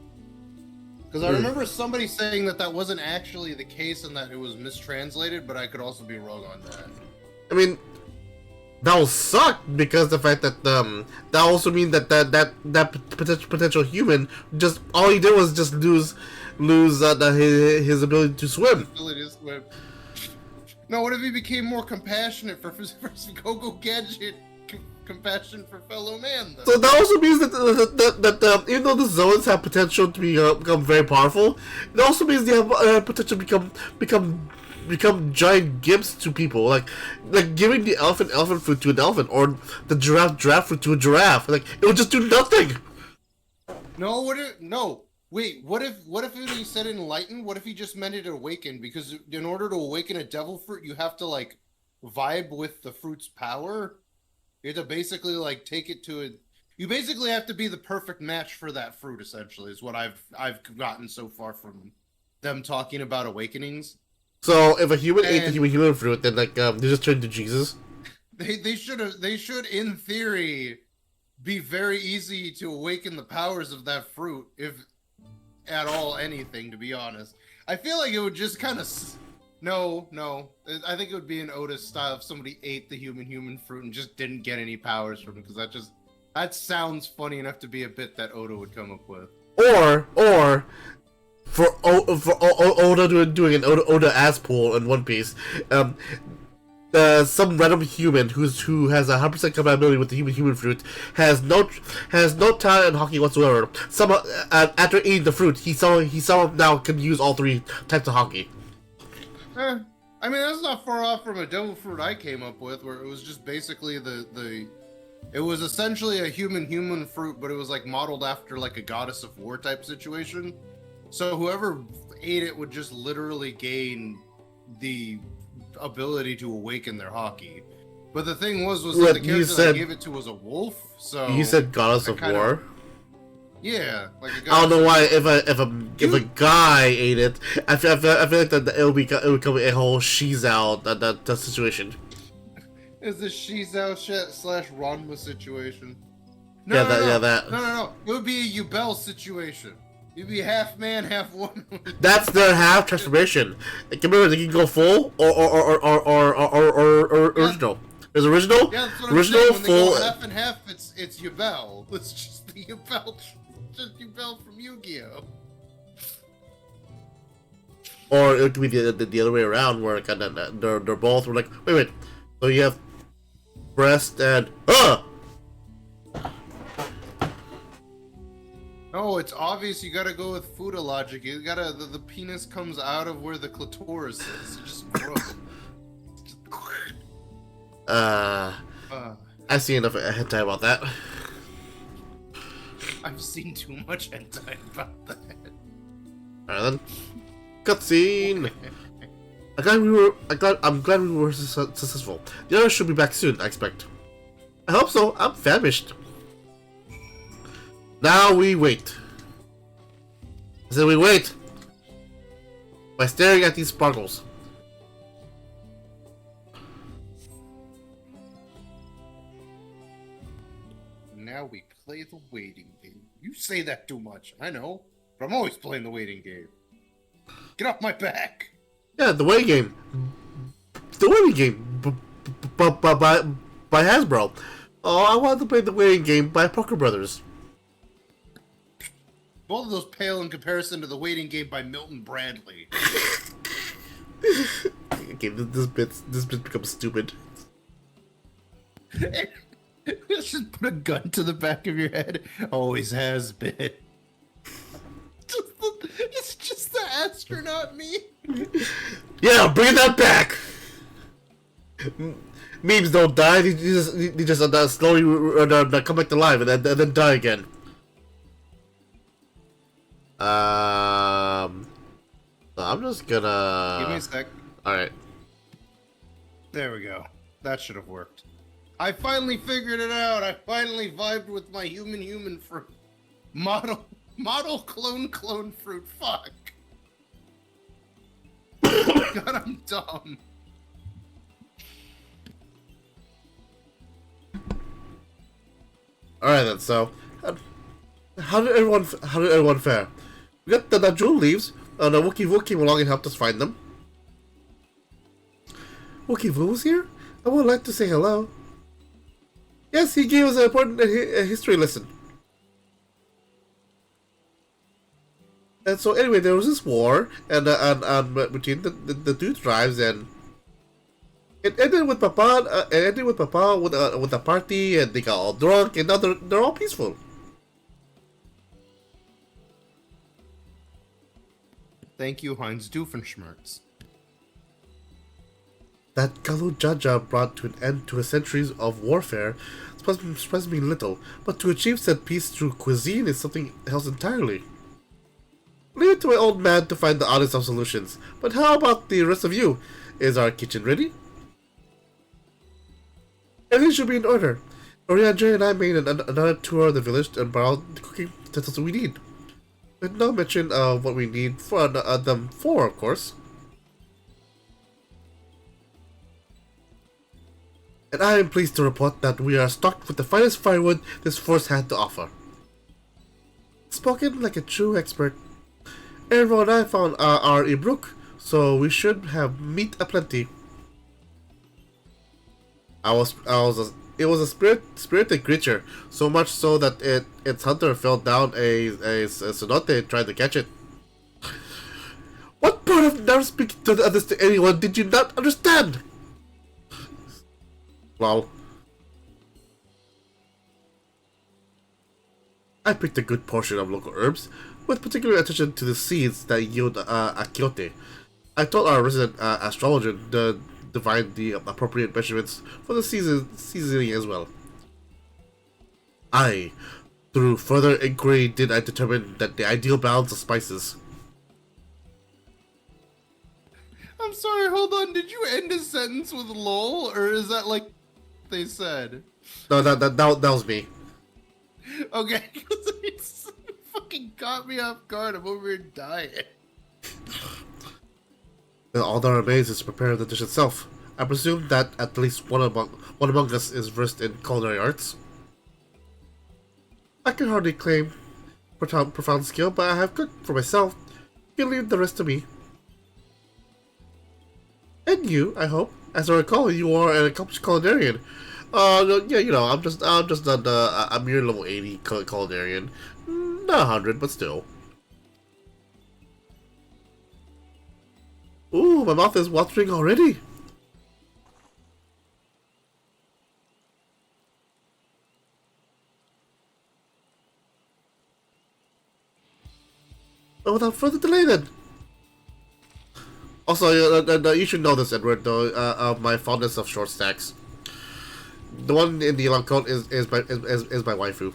Because I remember somebody saying that wasn't actually the case and that it was mistranslated, but I could also be wrong on that. I mean, that will suck because the fact that that also means that potential human just all he did was just lose his ability to swim. No, what if he became more compassionate for Gogo Gadget? Compassion for fellow man, though. So that also means that even though the zones have potential to become very powerful, it also means they have potential to become giant gifts to people, like giving the elephant fruit to an elephant, or the giraffe fruit to a giraffe. Like it would just do nothing. No, wait. What if he said enlighten? What if he just meant it awaken? Because in order to awaken a devil fruit, you have to like vibe with the fruit's power. You have to basically like take it to it. You basically have to be the perfect match for that fruit. Essentially, is what I've gotten so far from them talking about awakenings. So if a human ate the human fruit, then like they just turned to Jesus. They should in theory be very easy to awaken the powers of that fruit, if at all anything, to be honest. I feel like it would just kind of no. I think it would be an Otis style if somebody ate the human fruit and just didn't get any powers from it, because that sounds funny enough to be a bit that Oda would come up with. Or for Oda doing an Oda ass pull in One Piece, some random human who has 100% compatibility with the human fruit has no talent in hockey whatsoever. Somehow, after eating the fruit, he somehow now can use all three types of hockey. I mean, that's not far off from a devil fruit I came up with, where it was just basically it was essentially a human fruit, but it was like modeled after like a goddess of war type situation. So whoever ate it would just literally gain the ability to awaken their hockey. But the thing was that the character that I gave it to was a wolf. So you said goddess of war. Yeah, like a goddess. I don't know why. If a guy ate it, I feel like that it would become a whole she's out that situation. Is the she's out slash Ranma situation? No. No. It would be a Yubel situation. You'd be half man, half woman. That's their half transformation. Remember, they can go full or original. There's original. Yeah, that's what original I'm saying. When full. They go half and half. It's Yubel. It's just the Yubel, just Yubel from Yu-Gi-Oh. Or it could be the other way around, where they're both. We're like, wait. So you have breast and No, it's obvious. You gotta go with Fuda logic. You gotta the penis comes out of where the clitoris is. Just gross. I've seen enough hentai about that. I've seen too much hentai about that. Alright then. Cutscene. I'm glad we were successful. The others should be back soon, I expect. I hope so. I'm famished. Now we wait. I said we wait. By staring at these sparkles. Now we play the waiting game. You say that too much. I know. But I'm always playing the waiting game. Get off my back. Yeah, the waiting game. The waiting game. By Hasbro. Oh, I wanted to play the waiting game by Parker Brothers. Both of those pale in comparison to the waiting game by Milton Bradley. Okay, this bit becomes stupid. Just put a gun to the back of your head. Always has been. It's just the astronaut me. Yeah, bring that back. Memes don't die. They just slowly come back to life and then die again. I'm just gonna. Give me a sec. All right. There we go. That should have worked. I finally figured it out. I finally vibed with my human fruit. Model clone fruit. Fuck. God, I'm dumb. All right then. So, how did everyone fare? We got the Jewel leaves, and Wookie came along and helped us find them. Wookie was here. I would like to say hello. Yes, he gave us an important history lesson. And so anyway, there was this war and between the two tribes, and it ended with Papa. It ended with Papa with a party, and they got all drunk, and now they're all peaceful. Thank you, Heinz Doofenshmirtz. That Galu Jaja brought to an end to a centuries of warfare surprised me little, but to achieve said peace through cuisine is something else entirely. Leave it to my old man to find the oddest of solutions, but how about the rest of you? Is our kitchen ready? Everything should be in order. Oriandre and I made another tour of the village and borrowed the cooking utensils we need. With no mention of what we need for them for, of course. And I am pleased to report that we are stocked with the finest firewood this forest had to offer. Spoken like a true expert. Everyone and I found our Ibruk, so we should have meat aplenty. It was a spirited creature, so much so that its hunter fell down a cenote trying to catch it. What part of never speaking to others to anyone did you not understand? Well, I picked a good portion of local herbs, with particular attention to the seeds that yield akiote. I told our resident astrologer to divine the appropriate measurements for the seasoning as well. Through further inquiry, did I determine that the ideal balance of spices. I'm sorry, hold on. Did you end a sentence with lol, or is that like they said? No, that was me. Okay, because it fucking caught me off guard. I'm over here dying. Then all that remains is to prepare the dish itself. I presume that at least one among us is versed in culinary arts. I can hardly claim profound skill, but I have cooked for myself. You can leave the rest to me. And you, I hope. As I recall, you are an accomplished culinarian. Yeah, you know, I'm just a mere level 80 culinarian. Not 100, but still. Ooh, my mouth is watering already. But without further delay then. Also, you should know this, Edward, though, of my fondness of short stacks. The one in the long coat is my waifu.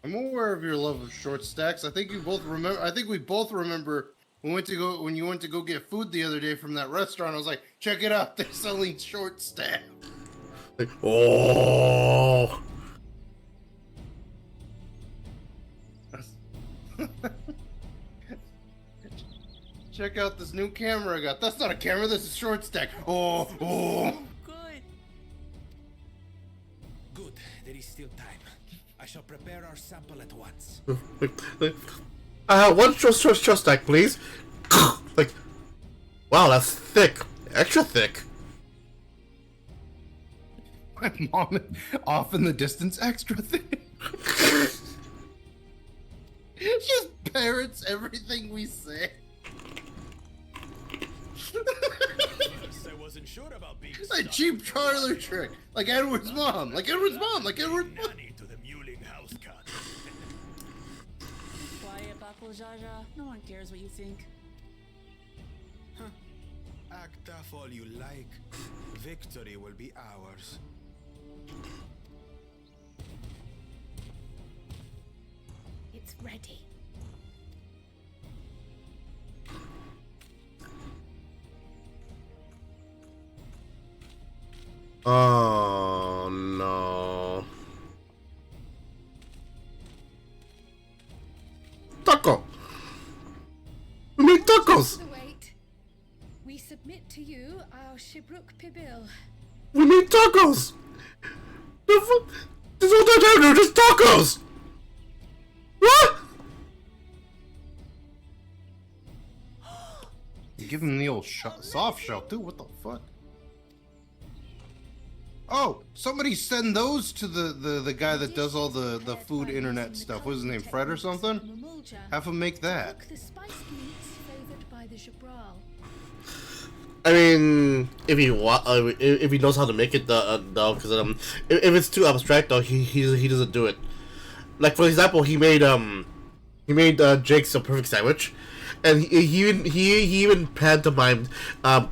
I'm aware of your love of short stacks. I think we both remember when you went to go get food the other day from that restaurant. I was like, check it out, they're selling short stack. Like, oh. Check out this new camera I got. That's not a camera, this is short stack. Oh. Good. Good, there is still time. I shall prepare our sample at once. One short stack, please. Like, wow, that's thick. Extra thick. My mom off in the distance, extra thick. She just parrots everything we say. I wasn't sure about being A cheap parlor trick, like Edward's mom, like Edward's mom. nanny to the mewling house cat. Quiet, Bako Jaja. No one cares what you think. Act tough all you like. Victory will be ours. It's ready. Oh no. Taco! We make tacos! Wait. We submit to you our Shibruk Pibil. We make tacos! This whole time they're just tacos! What? You give him the old soft shell too. What the fuck? Oh, somebody send those to the guy that does all the food internet stuff. What's his name, Fred or something? Have him make that. The spiced meats flavored by the Jabral. I mean, if he knows how to make it, though, because if it's too abstract, though, he doesn't do it. Like, for example, he made Jake's a perfect sandwich, and he even pantomimed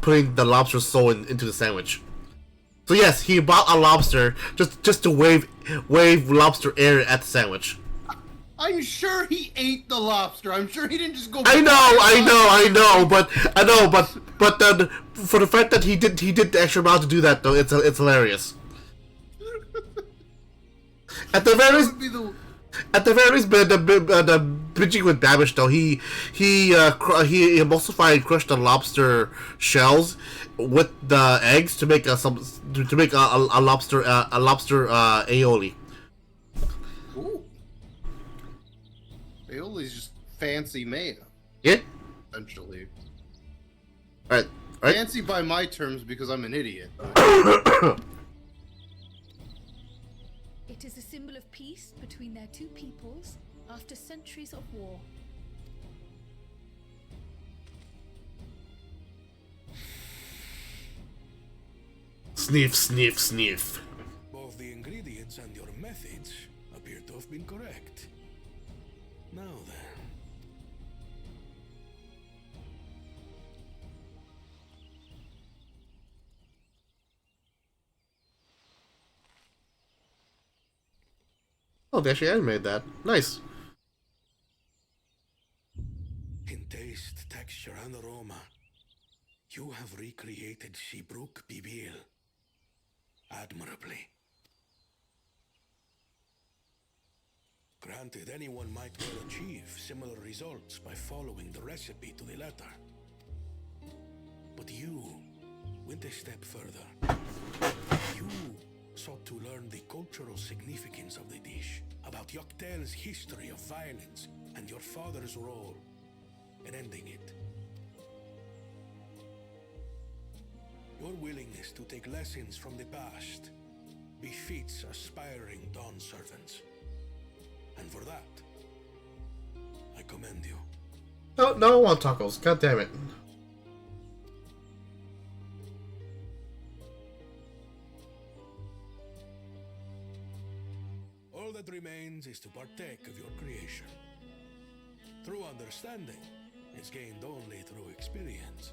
putting the lobster soul into the sandwich. So yes, he bought a lobster just to wave lobster air at the sandwich. I'm sure he ate the lobster. I'm sure he didn't just go. I know, but for the fact that he did the extra mile to do that, though, it's hilarious. At the very least, the pitching with damage though. He emulsified and crushed the lobster shells with the eggs to make a lobster aioli. Ooh. Aioli's just fancy mayo. Yeah. Essentially. Right. Fancy by my terms because I'm an idiot. It is a symbol of peace between their two peoples after centuries of war. Sniff, sniff, sniff. Both the ingredients and your methods appear to have been correct. Now then. Oh, they actually animated that. Nice. In taste, texture, and aroma, you have recreated Shebruk Bibil admirably. Granted, anyone might well achieve similar results by following the recipe to the letter. But you went a step further. You sought to learn the cultural significance of the dish, about Yoctel's history of violence, and your father's role in ending it. Your willingness to take lessons from the past befits aspiring Dawn servants. And for that, I commend you. No, I want tacos. God damn it. All that remains is to partake of your creation. True understanding is gained only through experience.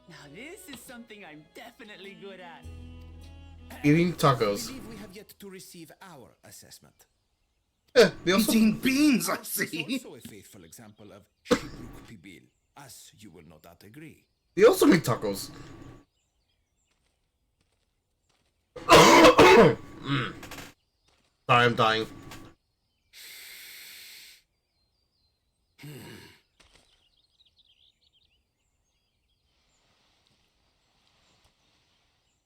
Now this is something I'm definitely good at. Eating I tacos. believe we have yet to receive our assessment. They also Eating beans, I It's see. also a faithful example of Shebruk Pibil, as you will no doubt agree. they also make tacos. Sorry, I'm dying.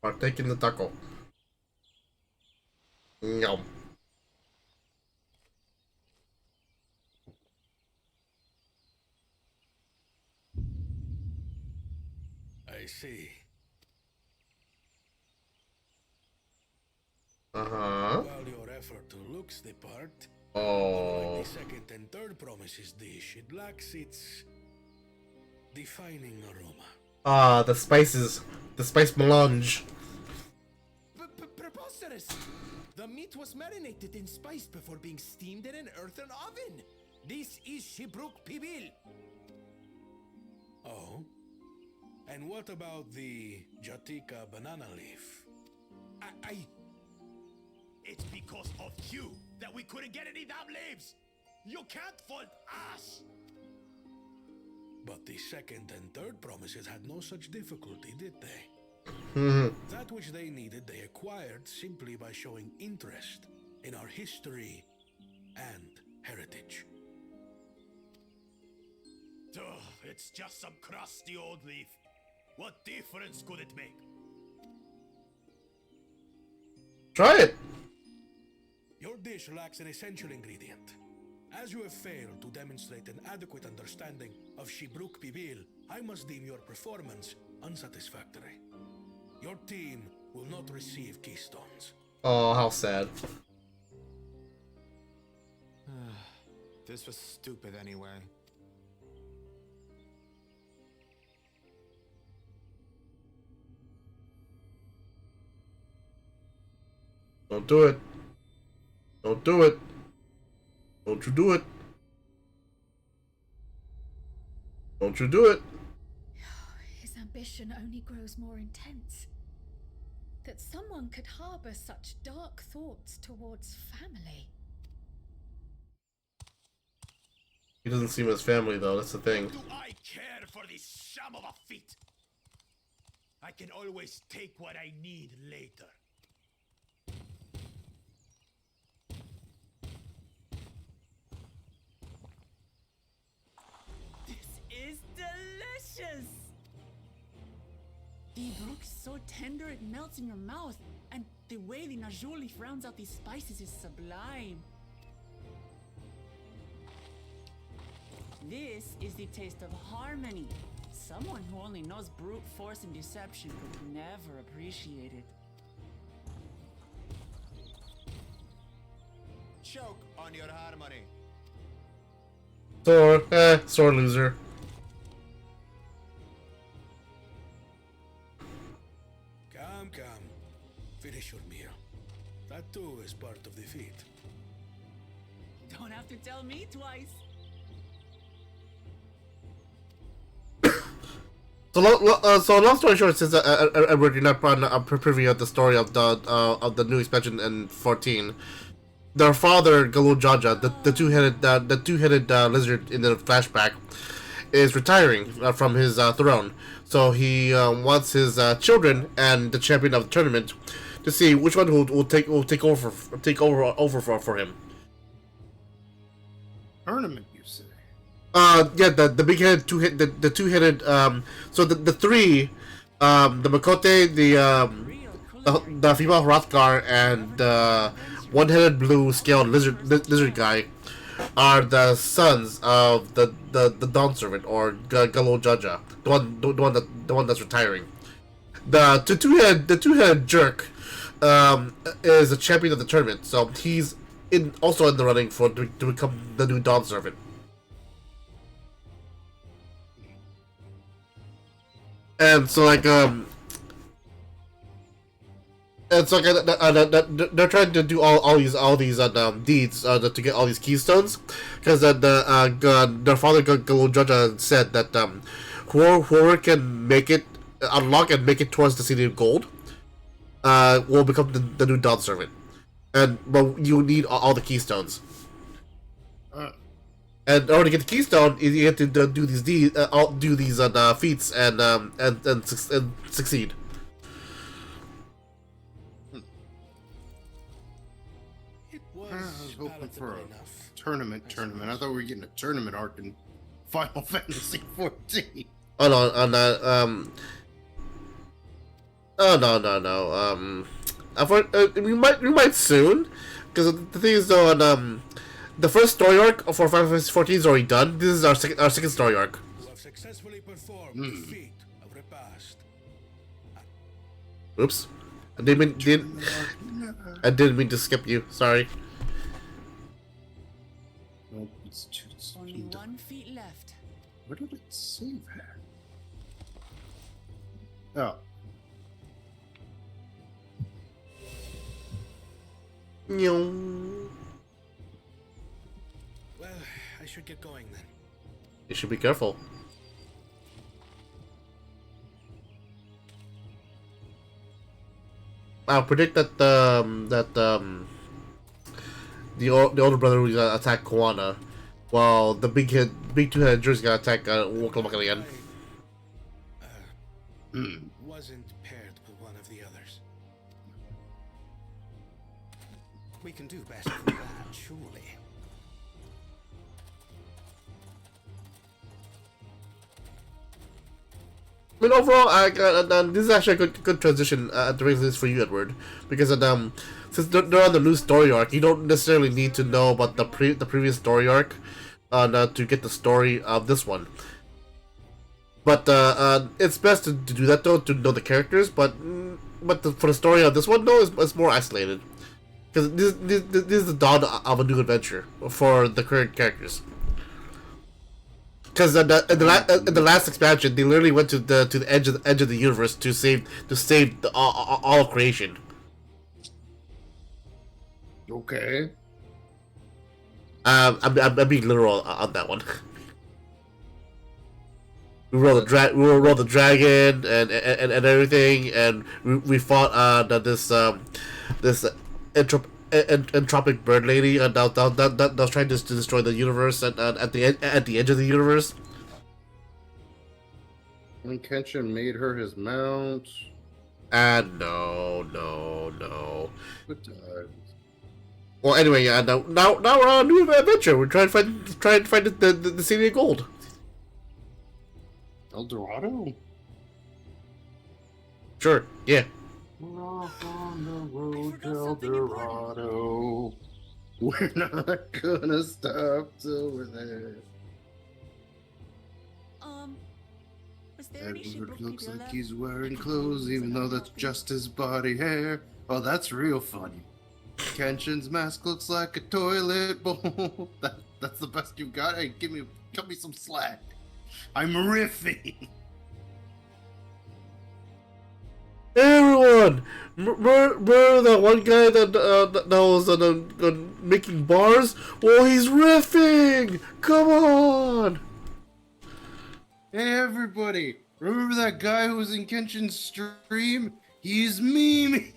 Partake in the taco. Yum. I see. Uh-huh. While your effort to looks the part, Oh. like the second and third promises dish, it lacks its defining aroma. Ah, the spices. The spice melange. Preposterous! The meat was marinated in spice before being steamed in an earthen oven. This is Shebruk Pibil. Oh? And what about the Jatika banana leaf? It's because of you that we couldn't get any damn leaves. You can't fault us. But the second and third promises had no such difficulty, did they? That which they needed, they acquired simply by showing interest in our history and heritage. Ugh, it's just some crusty old leaf. What difference could it make? Try it. Your dish lacks an essential ingredient. As you have failed to demonstrate an adequate understanding of Shebruk Pibil, I must deem your performance unsatisfactory. Your team will not receive keystones. Oh, how sad. This was stupid anyway. Don't do it. Don't do it. Don't you do it. Don't you do it. His ambition only grows more intense. That someone could harbor such dark thoughts towards family. He doesn't seem his family though, that's the thing. Do I care for this sham of a feat? I can always take what I need later. Brook is so tender it melts in your mouth, and the way the Najuli rounds out these spices is sublime. This is the taste of harmony. Someone who only knows brute force and deception could never appreciate it. Choke on your harmony. Sore loser. Come. Finish your meal. That too is part of the feat. Don't have to tell me twice. So long story short, since Edward, you're not privy of the story of the new expansion in 14, their father Galul Jaja, the two-headed lizard in the flashback, is retiring from his throne. So he wants his children and the champion of the tournament to see which one will take over for him. Tournament, you say? Yeah, the big headed the two-headed so the three, the Makote, the female Hrothgar, and one-headed blue scaled lizard guy are the sons of the Dawn Servant, or Galul Jaja, the one that's retiring. The two-headed jerk is a champion of the tournament, so he's also in the running to become the new Dawn Servant. And so they're trying to do all these deeds to get all these keystones, because their father Galul Jaja said that whoever can unlock and make it towards the City of Gold will become the new Dawn Servant, but you need all the keystones. And in order to get the keystone, you have to do these feats and succeed. It was I was hoping for a enough. tournament. I thought we were getting a tournament arc in Final Fantasy 14. Oh no. We might soon, because the thing is though, the first story arc for Final Fantasy 14 is already done. This is our second story arc. You have successfully performed the feat of repast. Oops, I didn't mean to skip you. Sorry. Nope, it's too Only 1 feet left. Where did it save at? Oh. Well, I should get going then. You should be careful. I'll predict that the older brother was gonna attack Koana, while the big two-headed jerk's gonna attack Wokalmaka again. Wasn't paired with one of the others. We can do better than that, surely. I mean, overall, this is actually a good transition at the this for you, Edward, because since they're on the new story arc, you don't necessarily need to know about the previous story arc to get the story of this one. But it's best to do that though, to know the characters. But for the story of this one, though, it's more isolated, because this is the dawn of a new adventure for the current characters. Because in the last expansion, they literally went to the edge of the universe to save all of creation. Okay. I'm being literal on that one. We rolled the dragon and everything, and we fought this entropic bird lady that was trying to destroy the universe at the edge of the universe. And Kenshin made her his mount. And no. Good times. Well, anyway, yeah. Now we're on a new adventure. We're trying to find the City of Gold. El Dorado? Sure, yeah. We're off on the road to El Dorado. We're not gonna stop till we're there. Was there any ship Edward broke looks people like left? he's wearing I could clothes, use even a though that's copy. just his body hair. Oh, that's real funny. Kenshin's mask looks like a toilet bowl. That's the best you got. Hey, cut me some slack. I'm riffing. Hey everyone! Remember that one guy that was making bars? Well, he's riffing! Come on! Hey everybody! Remember that guy who was in Kenshin's stream? He's memeing.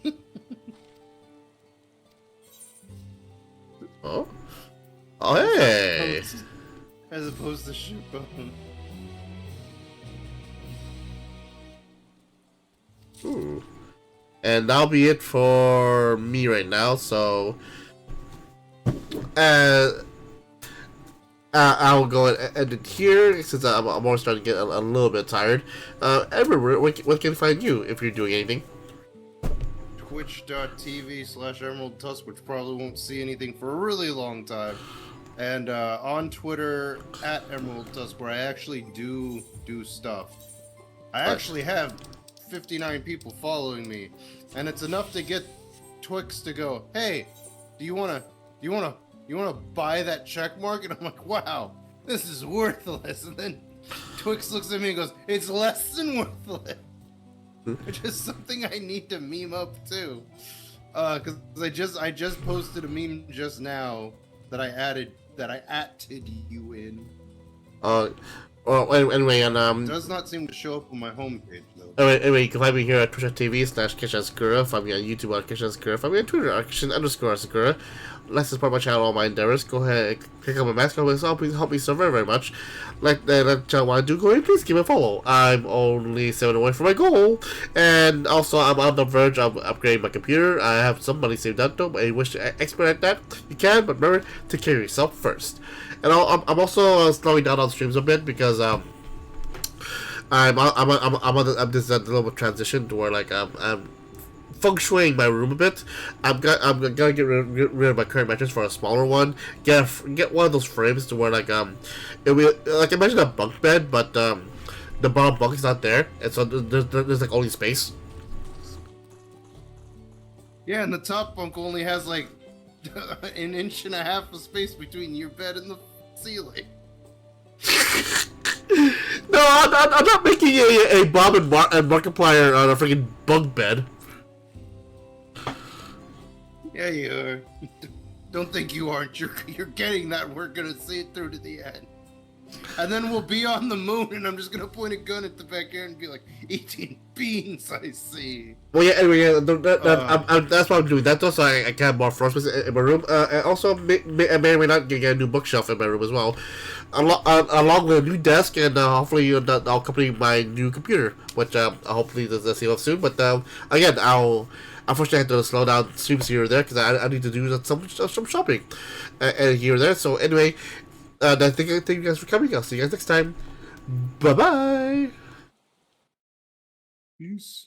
Oh? Oh, hey! As opposed to shitbone. Ooh. And that'll be it for me right now, so... I'll go and end it here, since I'm already starting to get a little bit tired. Everywhere, where can I find you if you're doing anything? Twitch.tv/Emerald Tusk, which probably won't see anything for a really long time. And on Twitter, @Emerald Tusk, where I actually do stuff. I actually have 59 people following me, and it's enough to get Twix to go, hey, do you wanna buy that check mark? And I'm like, wow, this is worthless. And then Twix looks at me and goes, it's less than worthless. Which is something I need to meme up too. Cause I just posted a meme just now that I atted you in. Well, anyway, and It does not seem to show up on my homepage though. Anyway, you can find me here at twitch.tv/KishanSakura. Find me on YouTube at KishanSakura. Find me on Twitter at Kishan_Sakura. Let's support my channel, all my endeavors. Go ahead, click on my mask. Please help me so very, very much. Like that channel want to do, go ahead, please give me a follow. I'm only 7 away from my goal, and also I'm on the verge of upgrading my computer. I have some money saved up though, but I wish to expedite that. You can, but remember, take care of yourself first. And I'm also slowing down on streams a bit because I'm on this little bit transition to where like I'm feng shuiing my room a bit. I'm gonna get rid of my current mattress for a smaller one. Get one of those frames to where like it'll be like imagine a bunk bed, but the bottom bunk is not there, and so there's like only space. Yeah, and the top bunk only has like an inch and a half of space between your bed and the ceiling. No, I'm not making a Bob and Markiplier on a freaking bunk bed. Yeah, you are. Don't think you aren't. You're getting that. We're gonna see it through to the end. And then we'll be on the moon, and I'm just gonna point a gun at the back here and be like, eating beans, I see. Well, yeah, anyway, yeah, that's what I'm doing. That's also I can have more floor space in my room. And also, I may or may not get a new bookshelf in my room as well. Along with a new desk, and hopefully I'll accompany my new computer, which hopefully does see off soon. But again, unfortunately I have to slow down streams here or there because I need to do some shopping and here or there. So anyway, thank you guys for coming. I'll see you guys next time. Bye bye. Peace.